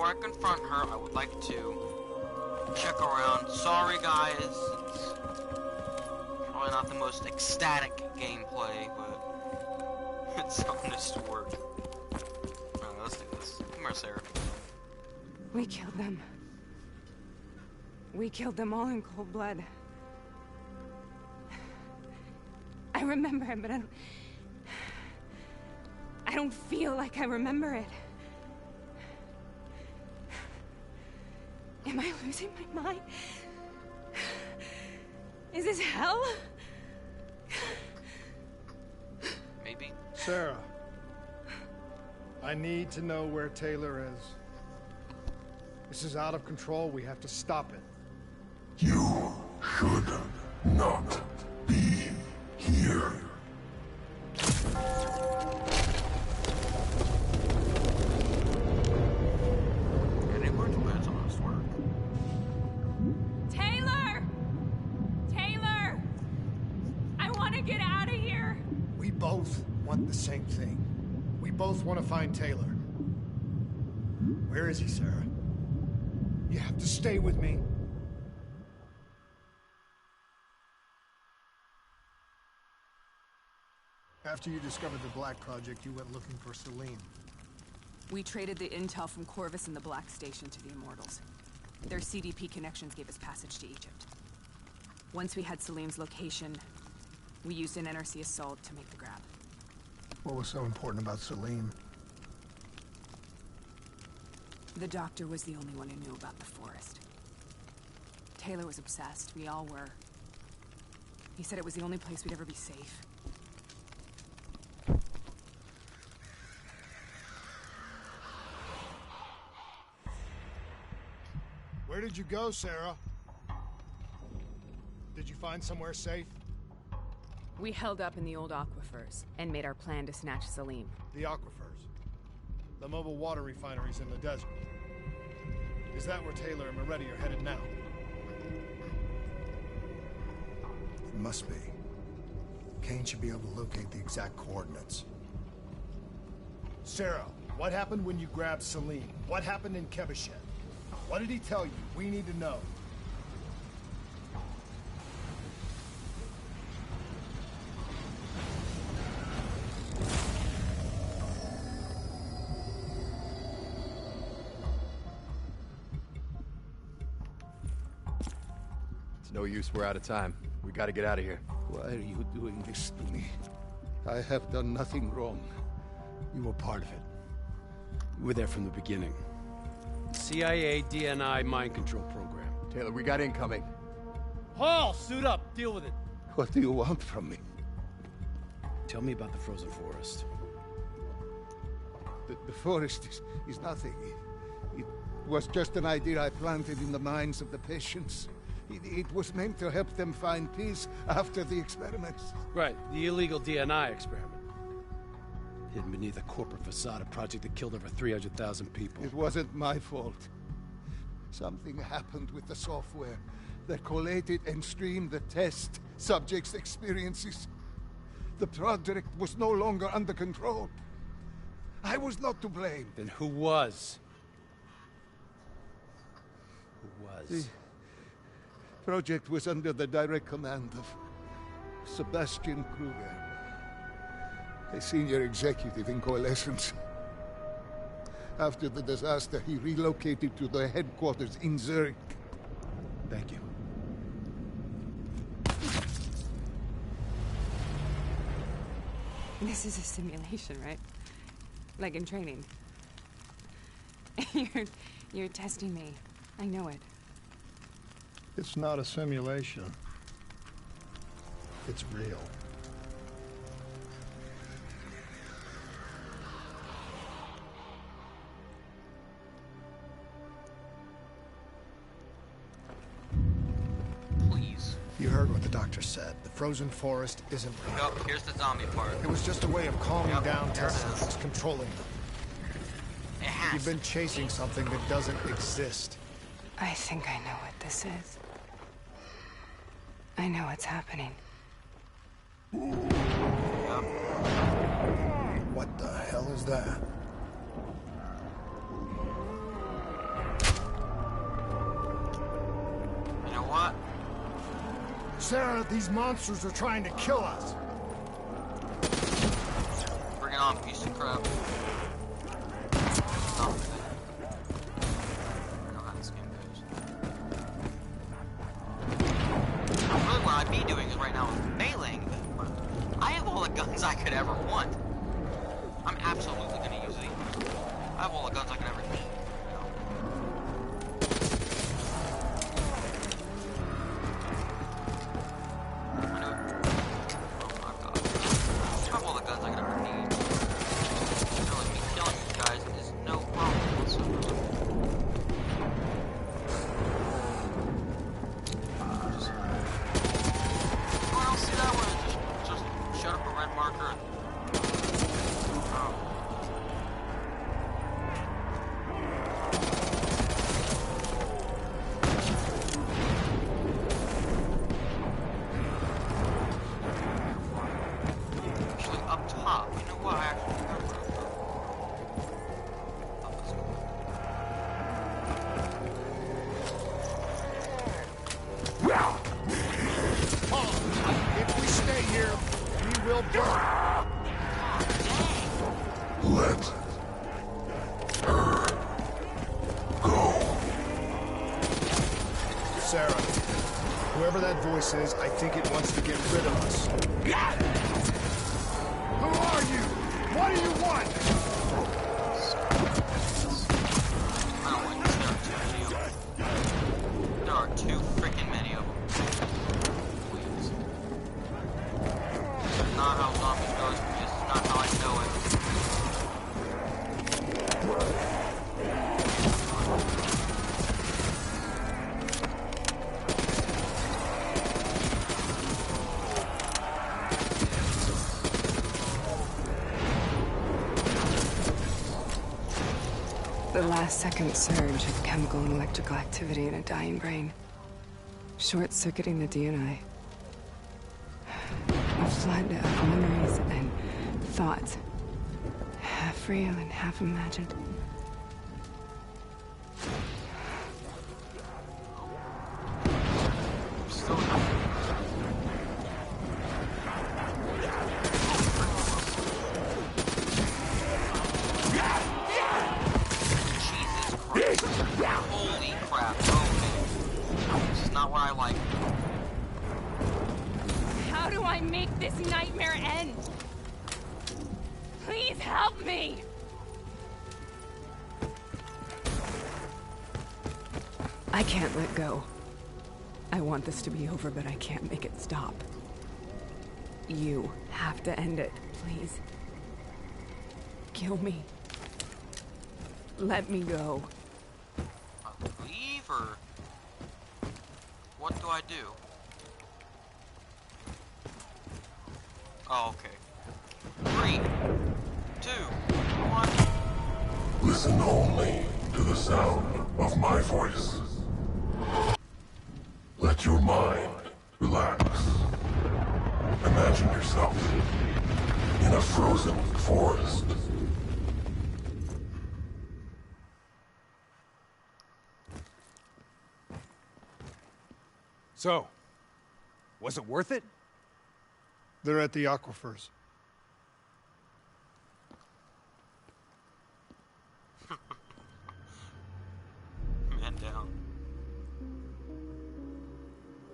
I confront her, I would like to check around. Sorry guys, it's probably not the most ecstatic gameplay, but it's honest work. Alright, let's do this. Come here, Sarah. We killed them. We killed them all in cold blood. I remember it, but I don't feel like I remember it. Am I losing my mind? Is this hell? Maybe. Sarah, I need to know where Taylor is. This is out of control. We have to stop it. You should not be here. Taylor! Taylor! I want to get out of here! We both want the same thing. We both want to find Taylor. Where is he, Sarah? You have to stay with me. After you discovered the Black Project, you went looking for Celine. We traded the intel from Corvus and the Black Station to the Immortals. Their CDP connections gave us passage to Egypt. Once we had Salim's location, we used an NRC assault to make the grab. What was so important about Celine? The doctor was the only one who knew about the forest. Taylor was obsessed. We all were. He said it was the only place we'd ever be safe. Where did you go, Sarah? Did you find somewhere safe? We held up in the old aquifers and made our plan to snatch Salim. The aquifers. The mobile water refineries in the desert. Is that where Taylor and Moretti are headed now? It must be. Kane should be able to locate the exact coordinates. Sarah, what happened when you grabbed Salim? What happened in Kebashet? What did he tell you? We need to know. It's no use, we're out of time. We gotta get out of here. Why are you doing this to me? I have done nothing wrong. You were part of it. You were there from the beginning. CIA DNI mind control program. Taylor, we got incoming. Hall, suit up. Deal with it. What do you want from me? Tell me about the frozen forest. The forest is nothing. It was just an idea I planted in the minds of the patients. It was meant to help them find peace after the experiments. Right, the illegal DNI experiment. Hidden beneath a corporate facade, a project that killed over 300,000 people. It wasn't my fault. Something happened with the software that collated and streamed the test subjects' experiences. The project was no longer under control. I was not to blame. Then who was? Who was? The project was under the direct command of Sebastian Kruger, a senior executive in Coalescence. After the disaster, he relocated to the headquarters in Zurich. Thank you. This is a simulation, right? Like in training. You're testing me. I know it. It's not a simulation. It's real. Please. You heard what the doctor said. The frozen forest isn't real. Yup, here's the zombie part. It was just a way of calming down there it test is. subjects, controlling them. It has. You've been chasing something that doesn't exist. I think I know what this is. I know what's happening. Yup. What the hell is that? Sarah, these monsters are trying to kill us. Bring it on, piece of crap. Stop it. I know how this game goes. Really, what I'd be doing is right now is meleeing them, but I have all the guns I could ever want. I'm absolutely gonna use these. I have all the guns I could ever need. Sarah, whoever that voice is, I think it wants to get rid of us. Who are you? What do you want? I don't like this. There are too freaking many of them. Please. This is not how zombies go. This is not how I know it. The last-second surge of chemical and electrical activity in a dying brain. Short-circuiting the DNA. A flood of memories and thoughts. Half real and half imagined. Holy crap. Okay. This is not what I like. How do I make this nightmare end? Please help me! I can't let go. I want this to be over, but I can't make it stop. You have to end it, please. Kill me. Let me go. Leave or what do I do? Oh, okay. 3, 2, 1. Listen only to the sound of my voice. Let your mind relax. Imagine yourself in a frozen forest. So, was it worth it? They're at the aquifers. Man down.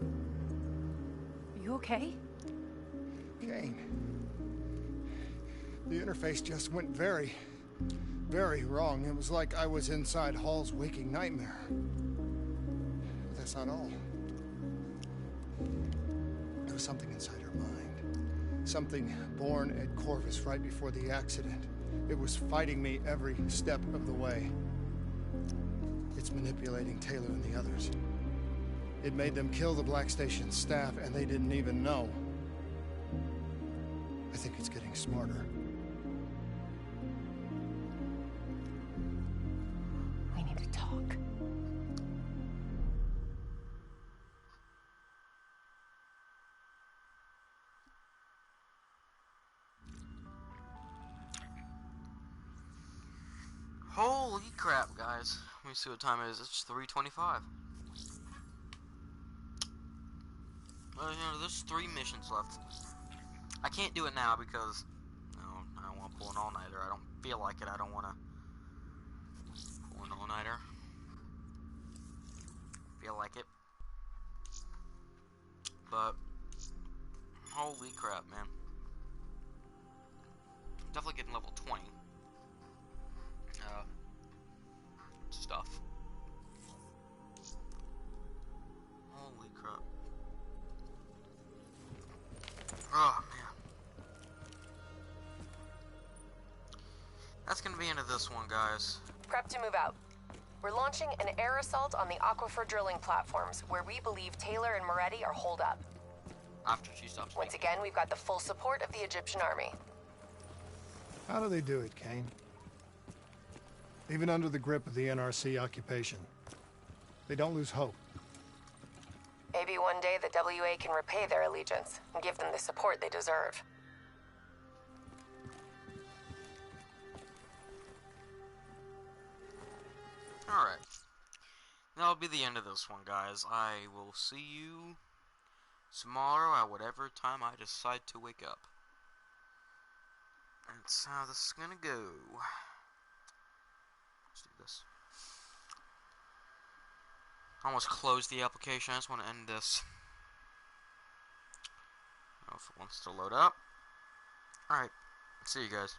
Are you okay? Kane. The interface just went very, very wrong. It was like I was inside Hall's waking nightmare. But that's not all. There was something inside her mind. Something born at Corvus right before the accident. It was fighting me every step of the way. It's manipulating Taylor and the others. It made them kill the Black Station staff, and they didn't even know. I think it's getting smarter. We need to talk. Holy crap, guys. Let me see what time it is. It's 3:25. There's 3 missions left. I can't do it now because, I don't want to pull an all-nighter. I don't feel like it. I don't want to pull an all-nighter. Feel like it. But, holy crap, man. Definitely getting level 20. Stuff. Holy crap. Oh, man. That's gonna be the end of this one, guys. Prep to move out. We're launching an air assault on the aquifer drilling platforms, where we believe Taylor and Moretti are holed up. After she stops. Once again, we've got the full support of the Egyptian army. How do they do it, Kane? Even under the grip of the NRC occupation, they don't lose hope. Maybe one day the WA can repay their allegiance and give them the support they deserve. Alright. That'll be the end of this one, guys. I will see you tomorrow at whatever time I decide to wake up. That's how this is gonna go. Let's do this. I almost closed the application. I just want to end this. I don't know if it wants to load up. Alright. See you guys.